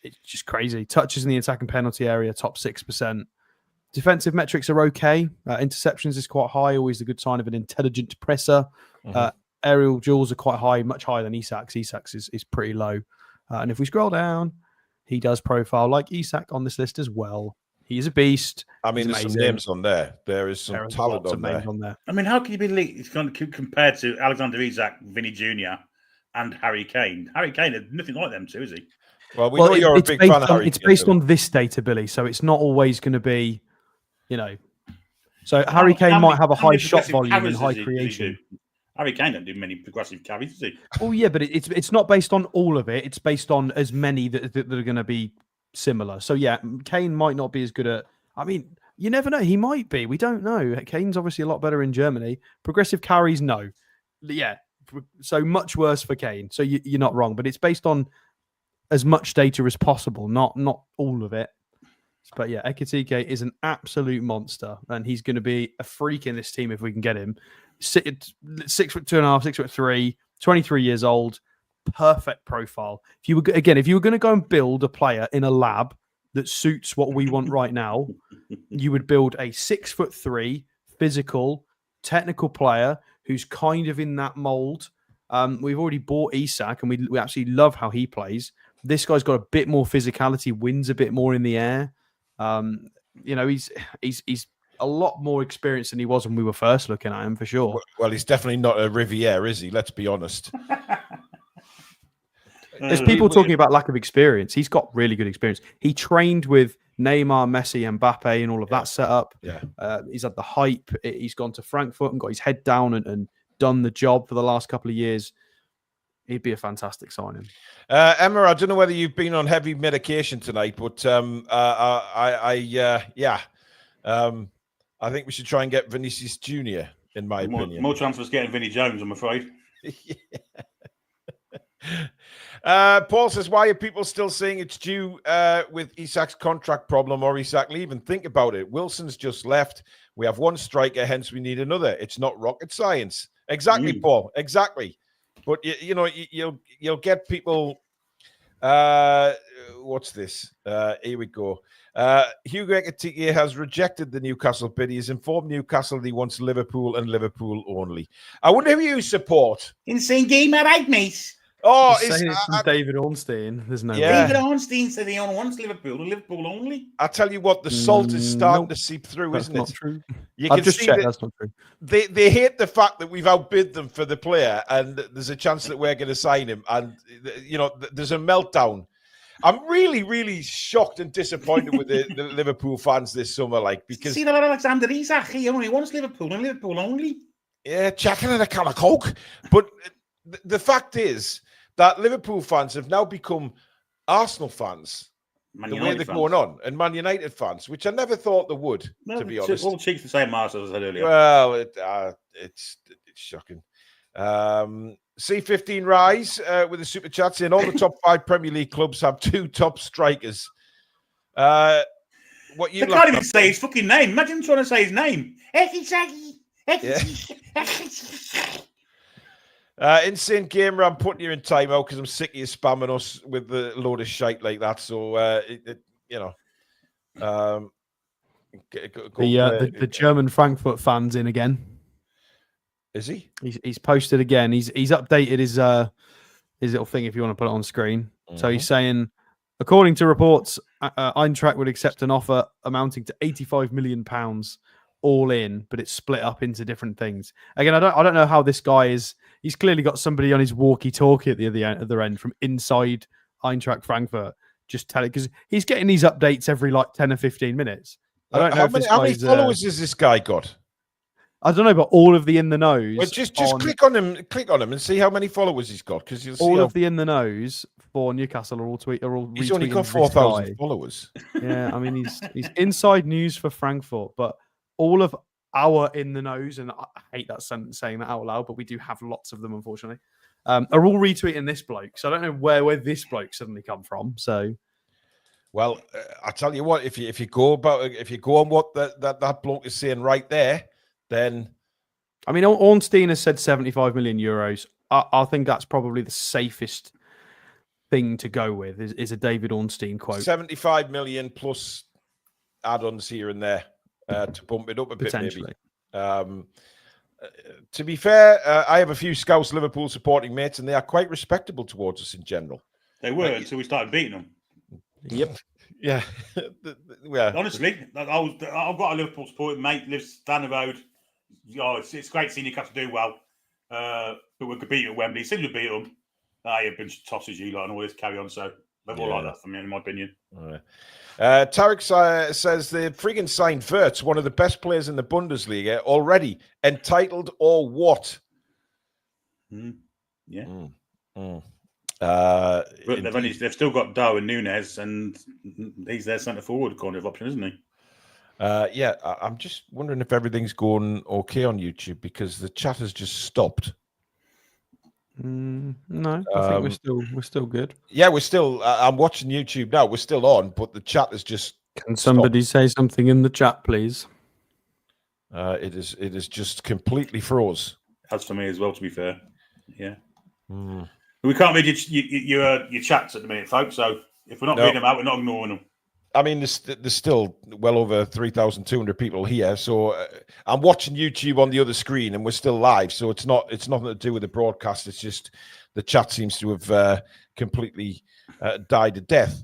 It's just crazy. Touches in the attack and penalty area, top 6%. Defensive metrics are okay. Interceptions is quite high, always a good sign of an intelligent presser. Aerial duels are quite high, much higher than Isak's. Isak's is pretty low. And if we scroll down, he does profile like Isak on this list as well. He is a beast. I mean, there's some names on there. There is some talent on there. I mean, how can you be compared to Alexander Isak, Vinny Jr., and Harry Kane? Harry Kane is nothing like them two, is he? Well, we know you're a big fan of Harry Kane. It's based on this data, Billy, so it's not always going to be, So Harry Kane might have a high shot volume and high creation. Harry Kane don't do many progressive carries, does he? Oh, yeah, but it's not based on all of it. It's based on as many that are going to be similar. So, yeah, Kane might not be as good at... I mean, you never know. He might be. We don't know. Kane's obviously a lot better in Germany. Progressive carries, no. Yeah, so much worse for Kane. So you're not wrong. But it's based on as much data as possible, not all of it. But, yeah, Ekitike is an absolute monster. And he's going to be a freak in this team if we can get him. 6'2.5", 6'3", 23 years old, perfect profile. If you were going to go and build a player in a lab that suits what we want right now, you would build a 6'3" physical, technical player who's kind of in that mold. We've already bought Isak, and we absolutely love how he plays. This guy's got a bit more physicality, wins a bit more in the air. He's a lot more experienced than he was when we were first looking at him, for sure. Well, he's definitely not a Riviere, is he? Let's be honest. There's people talking about lack of experience. He's got really good experience. He trained with Neymar, Messi, and Mbappe and all of that setup. Yeah. He's had the hype. He's gone to Frankfurt and got his head down and done the job for the last couple of years. He'd be a fantastic signing. Emma, I don't know whether you've been on heavy medication tonight, but I think we should try and get Vinicius Jr., in my opinion. More chance of us getting Vinny Jones, I'm afraid. Paul says, why are people still saying it's due with Isak's contract problem or Isak leaving? Think about it. Wilson's just left. We have one striker, hence we need another. It's not rocket science. Exactly, Paul. Exactly. But, you'll get people... what's this? Here we go. Hugo Ekitike has rejected the Newcastle bid. He has informed Newcastle that he wants Liverpool and Liverpool only. I wonder who you support. Insane game, all right, mate. Oh, it's David Ornstein. There's no David Ornstein said he only wants Liverpool and Liverpool only. I tell you what, the salt is starting to seep through, isn't it? That's not true. I've just checked. That's not true. They hate the fact that we've outbid them for the player, and there's a chance that we're going to sign him. And there's a meltdown. I'm really, really shocked and disappointed with the Liverpool fans this summer. Like, because see that Alexander Isak, he only wants Liverpool and Liverpool only. Yeah, checking in a can of Coke. But the fact is that Liverpool fans have now become Arsenal fans. The way they're going on, and Man United fans, which I never thought they would, to be honest. All cheeks the same, Marcel, as I said earlier. Well, it's shocking. C15 Rise with the super chat saying all the top 5 Premier League clubs have 2 top strikers. What you can't even say his fucking name. Imagine trying to say his name. Insane Gamer, I'm putting you in timeout because I'm sick of you spamming us with the load of shite like that. So, the German Frankfurt fans in again. Is he? He's posted again. He's updated his little thing if you want to put it on screen. Mm-hmm. So he's saying, according to reports, Eintracht would accept an offer amounting to £85 million all in, but it's split up into different things. Again, I don't know how this guy is. He's clearly got somebody on his walkie-talkie at the other end from inside Eintracht Frankfurt. Just tell it, because he's getting these updates every 10 or 15 minutes. I don't know how many followers has this guy got? I don't know, but all of the in the nose. Well, just click on him and see how many followers he's got, because you'll see all of the in the nose for Newcastle are all he's only got 4,000 followers. Yeah, I mean he's inside news for Frankfurt, but all of our in the nose, and I hate that sentence saying that out loud, but we do have lots of them, unfortunately, are all retweeting this bloke. So I don't know where this bloke suddenly come from. So, well, I tell you what, if you go on what that bloke is saying right there, then I mean, Ornstein has said 75 million euros. I think that's probably the safest thing to go with. Is a David Ornstein quote. 75 million plus add-ons here and there. To bump it up a bit, maybe. To be fair, I have a few Scouse Liverpool supporting mates, and they are quite respectable towards us in general. They were until we started beating them. Yep. Yeah. Honestly, I've got a Liverpool supporting mate, lives down the road. Oh, it's great seeing Newcastle do well. But we could beat at Wembley. As soon as we beat them, a bunch of tosses you and all this carry on. So they're all like that for me, in my opinion. All right. Tarek says the friggin' signed Wirtz, one of the best players in the Bundesliga, already entitled or what? Yeah. But they've still got Darwin Núñez, and he's their centre forward corner of option, isn't he? I'm just wondering if everything's going okay on YouTube, because the chat has just stopped. No, I think we're still good. Yeah, we're still. I'm watching YouTube now. We're still on, but the chat has just. Can somebody say something in the chat, please? It is just completely froze. As for me as well, to be fair. Yeah. We can't read your chats at the minute, folks. So if we're not reading them out, we're not ignoring them. I mean, there's still well over 3,200 people here, so I'm watching YouTube on the other screen, and we're still live. So it's nothing to do with the broadcast. It's just the chat seems to have completely died a death.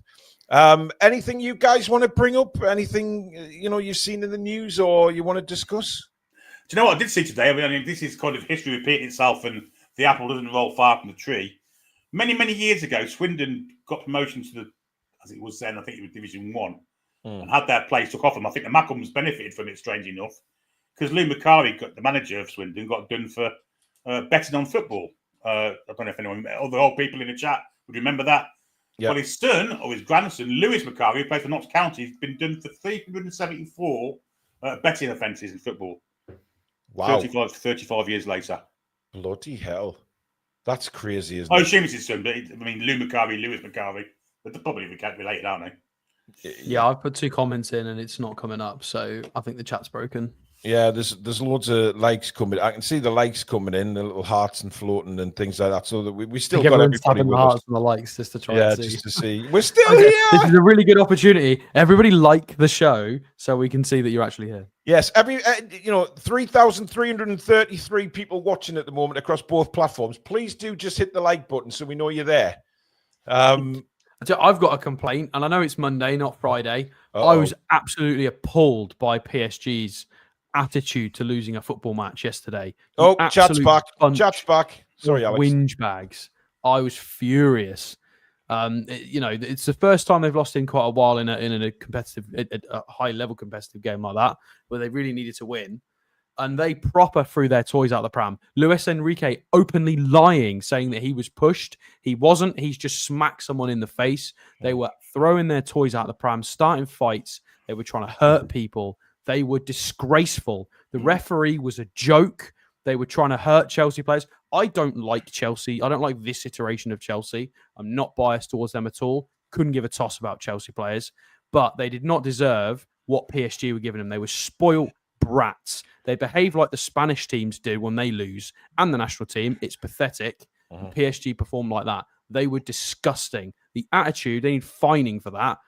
Anything you guys want to bring up? Anything you've seen in the news or you want to discuss? Do you know what I did see today? I mean, this is kind of history repeating itself, and the apple doesn't roll far from the tree. Many, many years ago, Swindon got promotion to the, as it was then, I think it was Division 1, and had their place took off them. I think the Mackhams benefited from it, strangely enough, because Lou Macari, the manager of Swindon, got done for betting on football. I don't know if anyone, all the old people in the chat would remember that. Yep. Well, his son, or his grandson, Lewis Macari, who plays for Notts County, has been done for 374 betting offences in football. Wow. 35 years later. Bloody hell. That's crazy, isn't I it? assume it's his son, but Lou Macari, Lewis Macari. But they're probably related, aren't they? Yeah, I've put 2 comments in and it's not coming up, so I think the chat's broken. Yeah, there's loads of likes coming. I can see the likes coming in, the little hearts and floating and things like that. So that we still got everybody with the hearts and the likes just to try. Yeah, and see. just to see we're still here. This is a really good opportunity. Everybody like the show so we can see that you're actually here. Yes, 3,333 people watching at the moment across both platforms. Please do just hit the like button so we know you're there. I've got a complaint, and I know it's Monday, not Friday. I was absolutely appalled by PSG's attitude to losing a football match yesterday. Chat's back. Chat's back. Sorry, Alex. Whinge bags. I was furious. It's the first time they've lost in quite a while in a competitive, a high level competitive game like that, where they really needed to win. And they proper threw their toys out the pram. Luis Enrique openly lying, saying that he was pushed. He wasn't. He's just smacked someone in the face. They were throwing their toys out the pram, starting fights. They were trying to hurt people. They were disgraceful. The referee was a joke. They were trying to hurt Chelsea players. I don't like Chelsea. I don't like this iteration of Chelsea. I'm not biased towards them at all. Couldn't give a toss about Chelsea players. But they did not deserve what PSG were giving them. They were spoiled brats. They behave like the Spanish teams do when they lose, and the national team. It's pathetic. PSG performed like that. They were disgusting. The attitude, they need fining for that.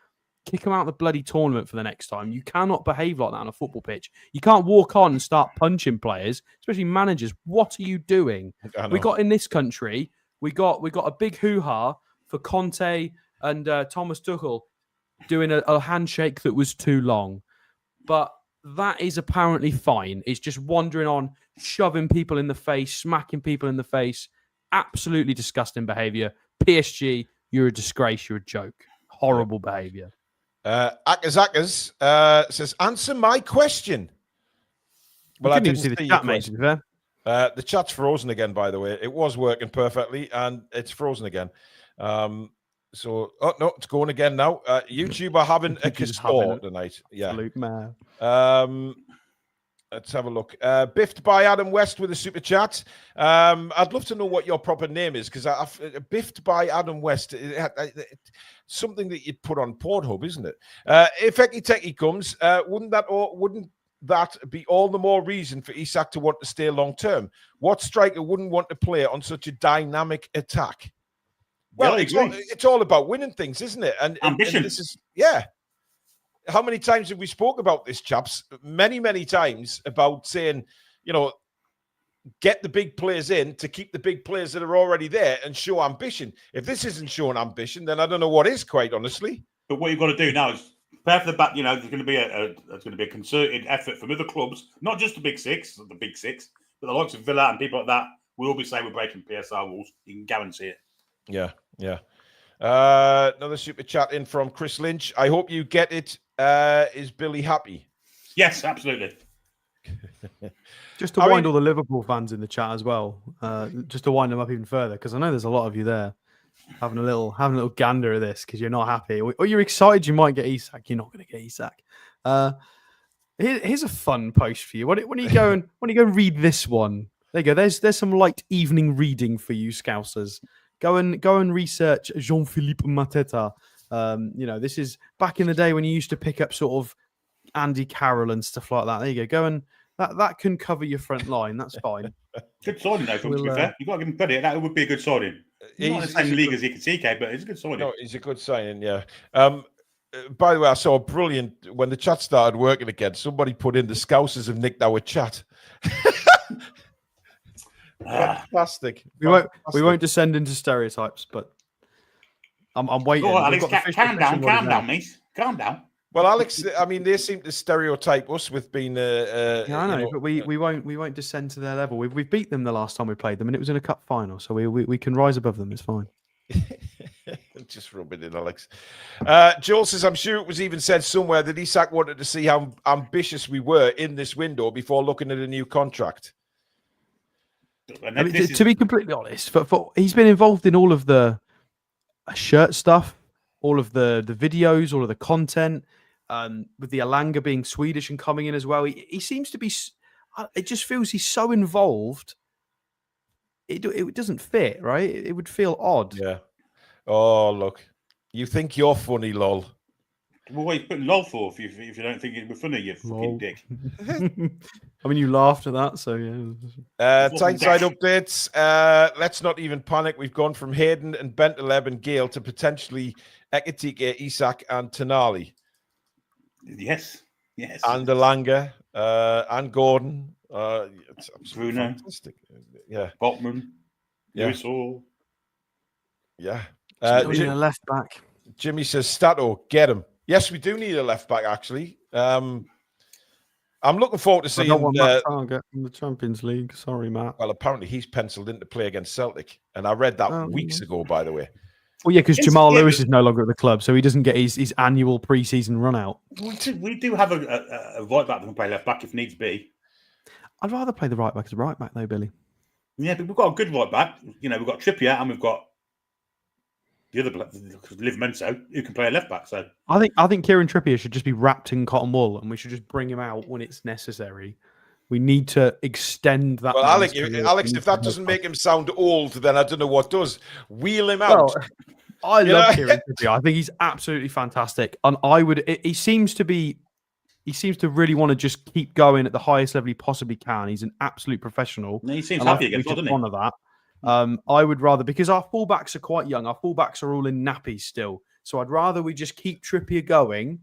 Kick them out of the bloody tournament for the next time. You cannot behave like that on a football pitch. You can't walk on and start punching players, especially managers. What are you doing? We got in this country, we got a big hoo-ha for Conte and Thomas Tuchel doing a handshake that was too long. But that is apparently fine. It's just wandering on, shoving people in the face, smacking people in the face. Absolutely disgusting behaviour. PSG, you're a disgrace. You're a joke. Horrible behaviour. Akas says, answer my question. Well, I didn't see the chat, mate, to be fair. The chat's frozen again, by the way. It was working perfectly, and it's frozen again. Oh no, it's going again now. YouTube are having a castor tonight. Yeah. Let's have a look. Biffed by Adam West with a super chat. I'd love to know what your proper name is, because Biffed by Adam West, something that you'd put on Pornhub, isn't it? If Ekitike comes, wouldn't that be all the more reason for Isak to want to stay long term? What striker wouldn't want to play on such a dynamic attack? Well, it's all about winning things, isn't it? And ambition. And this is, yeah. How many times have we spoke about this, chaps? Many, many times about saying, get the big players in to keep the big players that are already there and show ambition. If this isn't showing ambition, then I don't know what is, quite honestly. But what you've got to do now is prepare for the back. There's going to be a concerted effort from other clubs, not just the big six, but the likes of Villa and people like that will all be saying we're breaking PSR rules. You can guarantee it. Yeah. Another super chat in from Chris Lynch. I hope you get it. Is Billy happy? Yes, absolutely. Just to wind all the Liverpool fans in the chat as well, just to wind them up even further, because I know there's a lot of you there having a little gander at this because you're not happy or you're excited you might get Isak. You're not going to get Isak. Here's a fun post for you. When you go and read this one, there you go. There's some light evening reading for you, Scousers. Go and research Jean-Philippe Mateta. This is back in the day when you used to pick up sort of Andy Carroll and stuff like that. There you go. That can cover your front line. That's fine. Good signing, though, to be fair. You've got to give him credit. That would be a good signing. He's not in the same league as Ekitike, but it's a good signing. No, he's a good signing, yeah. By the way, I saw a brilliant, when the chat started working again, somebody put in the Scousers have nicked our chat. Fantastic. We won't descend into stereotypes, but I'm waiting. Oh, Alex, calm down, mate. Calm down. Well, Alex, I mean, they seem to stereotype us with being. I know, but we won't descend to their level. We beat them the last time we played them, and it was in a cup final, so we can rise above them. It's fine. Just rub it in, Alex. Joel says, I'm sure it was even said somewhere that Isak wanted to see how ambitious we were in this window before looking at a new contract. I mean, to be completely honest, for he's been involved in all of the shirt stuff, all of the videos, all of the content, with the Alanga being Swedish and coming in as well. He seems to be. It just feels he's so involved. It doesn't fit, right? It would feel odd. Yeah. Oh, look. You think you're funny, lol. Well, what are you putting lol for if you don't think it would be funny, you fucking dick? I mean, you laughed at that, so yeah. Tyneside updates. Let's not even panic. We've gone from Hayden and Bentaleb and Gale to potentially Ekitike, Isak and Tonali. Yes. And Alanga and Gordon. It's absolutely Bruno. Fantastic. Yeah. Botman. Yeah. Lewis Hall. Yeah. We need a left back. Jimmy says, Stato, get him. Yes, we do need a left back, actually. I'm looking forward to seeing target in the Champions League. Sorry, Matt. Well, apparently he's penciled in to play against Celtic, and I read that weeks ago, by the way. Well, yeah, because Jamal Lewis is no longer at the club, so he doesn't get his annual pre-season run out. We do have a right back that can play left back if needs be. I'd rather play the right back as a right back, though, Billy. Yeah, but we've got a good right back. You know, we've got Trippier and we've got the other Livramento who can play a left back. So I think Kieran Trippier should just be wrapped in cotton wool, and we should just bring him out when it's necessary. We need to extend that. Well, Alex, if that doesn't make him sound old, then I don't know what does. Wheel him out. Well, I love Kieran Trippier. I think he's absolutely fantastic, and he seems to really want to just keep going at the highest level he possibly can. He's an absolute professional. He seems happy against, doesn't he? Honour that. I would rather, because our fullbacks are quite young. Our fullbacks are all in nappies still, so I'd rather we just keep Trippier going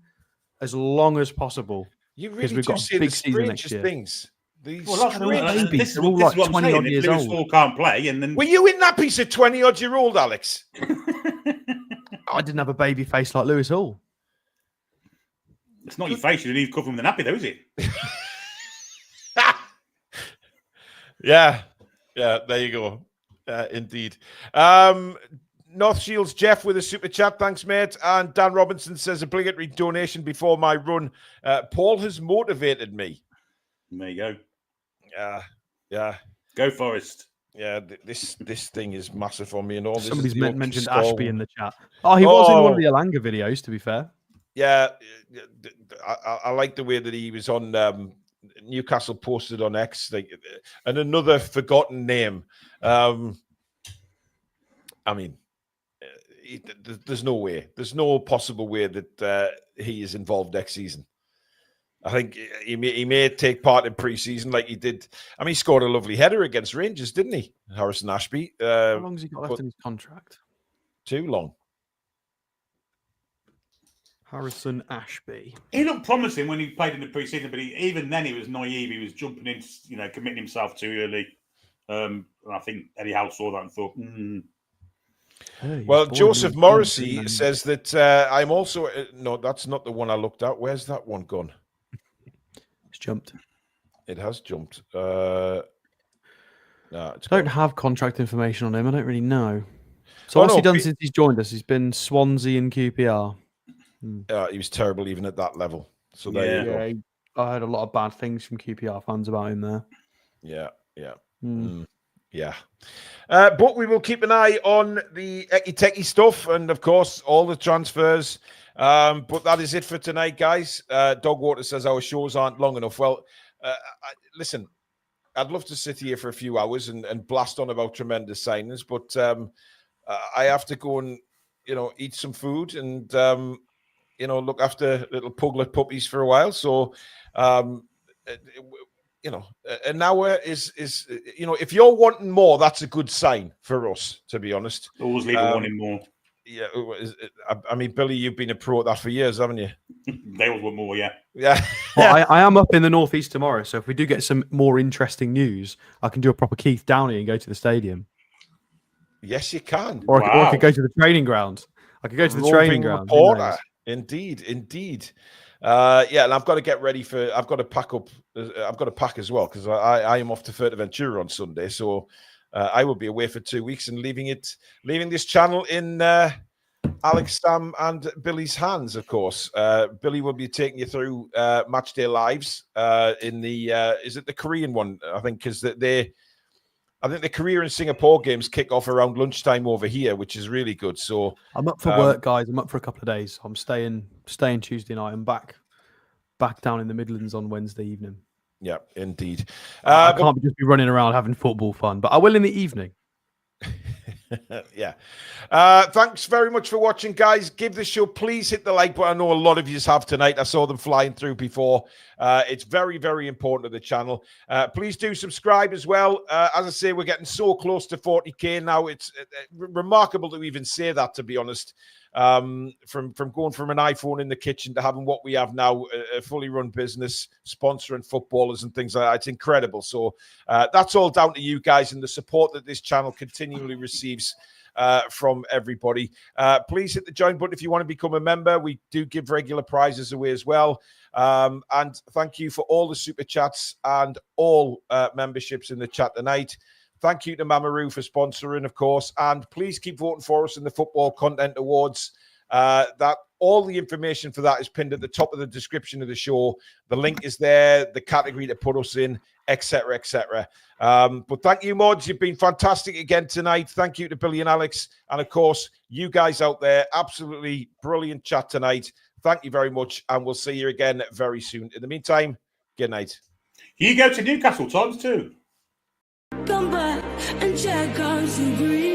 as long as possible. You really do see the strangest things. These babies, they're all like 20-odd years old. All can't play, and then were you in nappies at 20-odd-year-old, Alex? I didn't have a baby face like Lewis Hall. It's not your face. You don't even cover him with the nappy, though, is it? Yeah, there you go. Indeed. North Shields Jeff with a super chat. Thanks, mate. And Dan Robinson says obligatory donation before my run. Paul has motivated me. There you go. Yeah. Go Forest. Yeah, this thing is massive for me. And all somebody's mentioned Ashby in the chat. Oh, he was in one of the Alanga videos, to be fair. Yeah, I like the way that he was on Newcastle posted on X, and another forgotten name. I mean, there's no way. There's no possible way that he is involved next season. I think he may take part in pre-season like he did. I mean, he scored a lovely header against Rangers, didn't he? Harrison Ashby. How long has he got left in his contract? Too long. Harrison Ashby. He looked promising when he played in the pre-season, but even then he was naive. He was jumping in, committing himself too early. And I think Eddie Howe saw that and thought, Hey, well, Joseph Morrissey says that I'm also... no, that's not the one I looked at. Where's that one gone? It's jumped. It has jumped. No, I don't have contract information on him. I don't really know. So what's he done since he's joined us? He's been Swansea and QPR. He was terrible even at that level. So there you go. I heard a lot of bad things from QPR fans about him there. Yeah. Yeah. But we will keep an eye on the Ekitike stuff and, of course, all the transfers. But that is it for tonight, guys. Dogwater says our shows aren't long enough. Well, listen, I'd love to sit here for a few hours and blast on about tremendous signings, but I have to go and, eat some food and, look after little puglet puppies for a while. So, an hour is if you're wanting more, that's a good sign for us, to be honest. Always leave wanting more. Yeah, I mean, Billy, you've been a pro at that for years, haven't you? They always want more, yeah. Yeah. Well, I am up in the northeast tomorrow, so if we do get some more interesting news, I can do a proper Keith Downey and go to the stadium. Yes, you can. Or I could go to the training ground. I could go to the training ground. Reporter. Indeed. And I've got to get ready I've got to pack up. I've got to pack as well because I am off to Fuerteventura on Sunday. So I will be away for 2 weeks and leaving this channel in Alex, Sam, and Billy's hands. Of course, Billy will be taking you through match day lives in the is it the Korean one? I think because I think the Korea and Singapore games kick off around lunchtime over here, which is really good. So I'm up for work, guys. I'm up for a couple of days. I'm staying Tuesday night. I'm back down in the Midlands on Wednesday evening. Yeah, indeed. I can't just be running around having football fun, but I will in the evening. Yeah. Thanks very much for watching, guys. Give the show, please hit the like button. I know a lot of you have tonight. I saw them flying through before. It's very, very important to the channel. Please do subscribe as well. As I say, we're getting so close to 40k now. It's remarkable to even say that, to be honest. From going from an iPhone in the kitchen to having what we have now, a fully run business, sponsoring footballers and things like that. It's incredible. So that's all down to you guys and the support that this channel continually receives from everybody. Please hit the join button if you want to become a member. We do give regular prizes away as well. And thank you for all the super chats and all memberships in the chat tonight. Thank you to Mamaroo for sponsoring, of course. And please keep voting for us in the Football Content Awards. That all the information for that is pinned at the top of the description of the show. The link is there, the category to put us in, etc., etc. But thank you, mods. You've been fantastic again tonight. Thank you to Billy and Alex. And of course, you guys out there, absolutely brilliant chat tonight. Thank you very much. And we'll see you again very soon. In the meantime, good night. You go to Newcastle times 2. Come back and check out some green.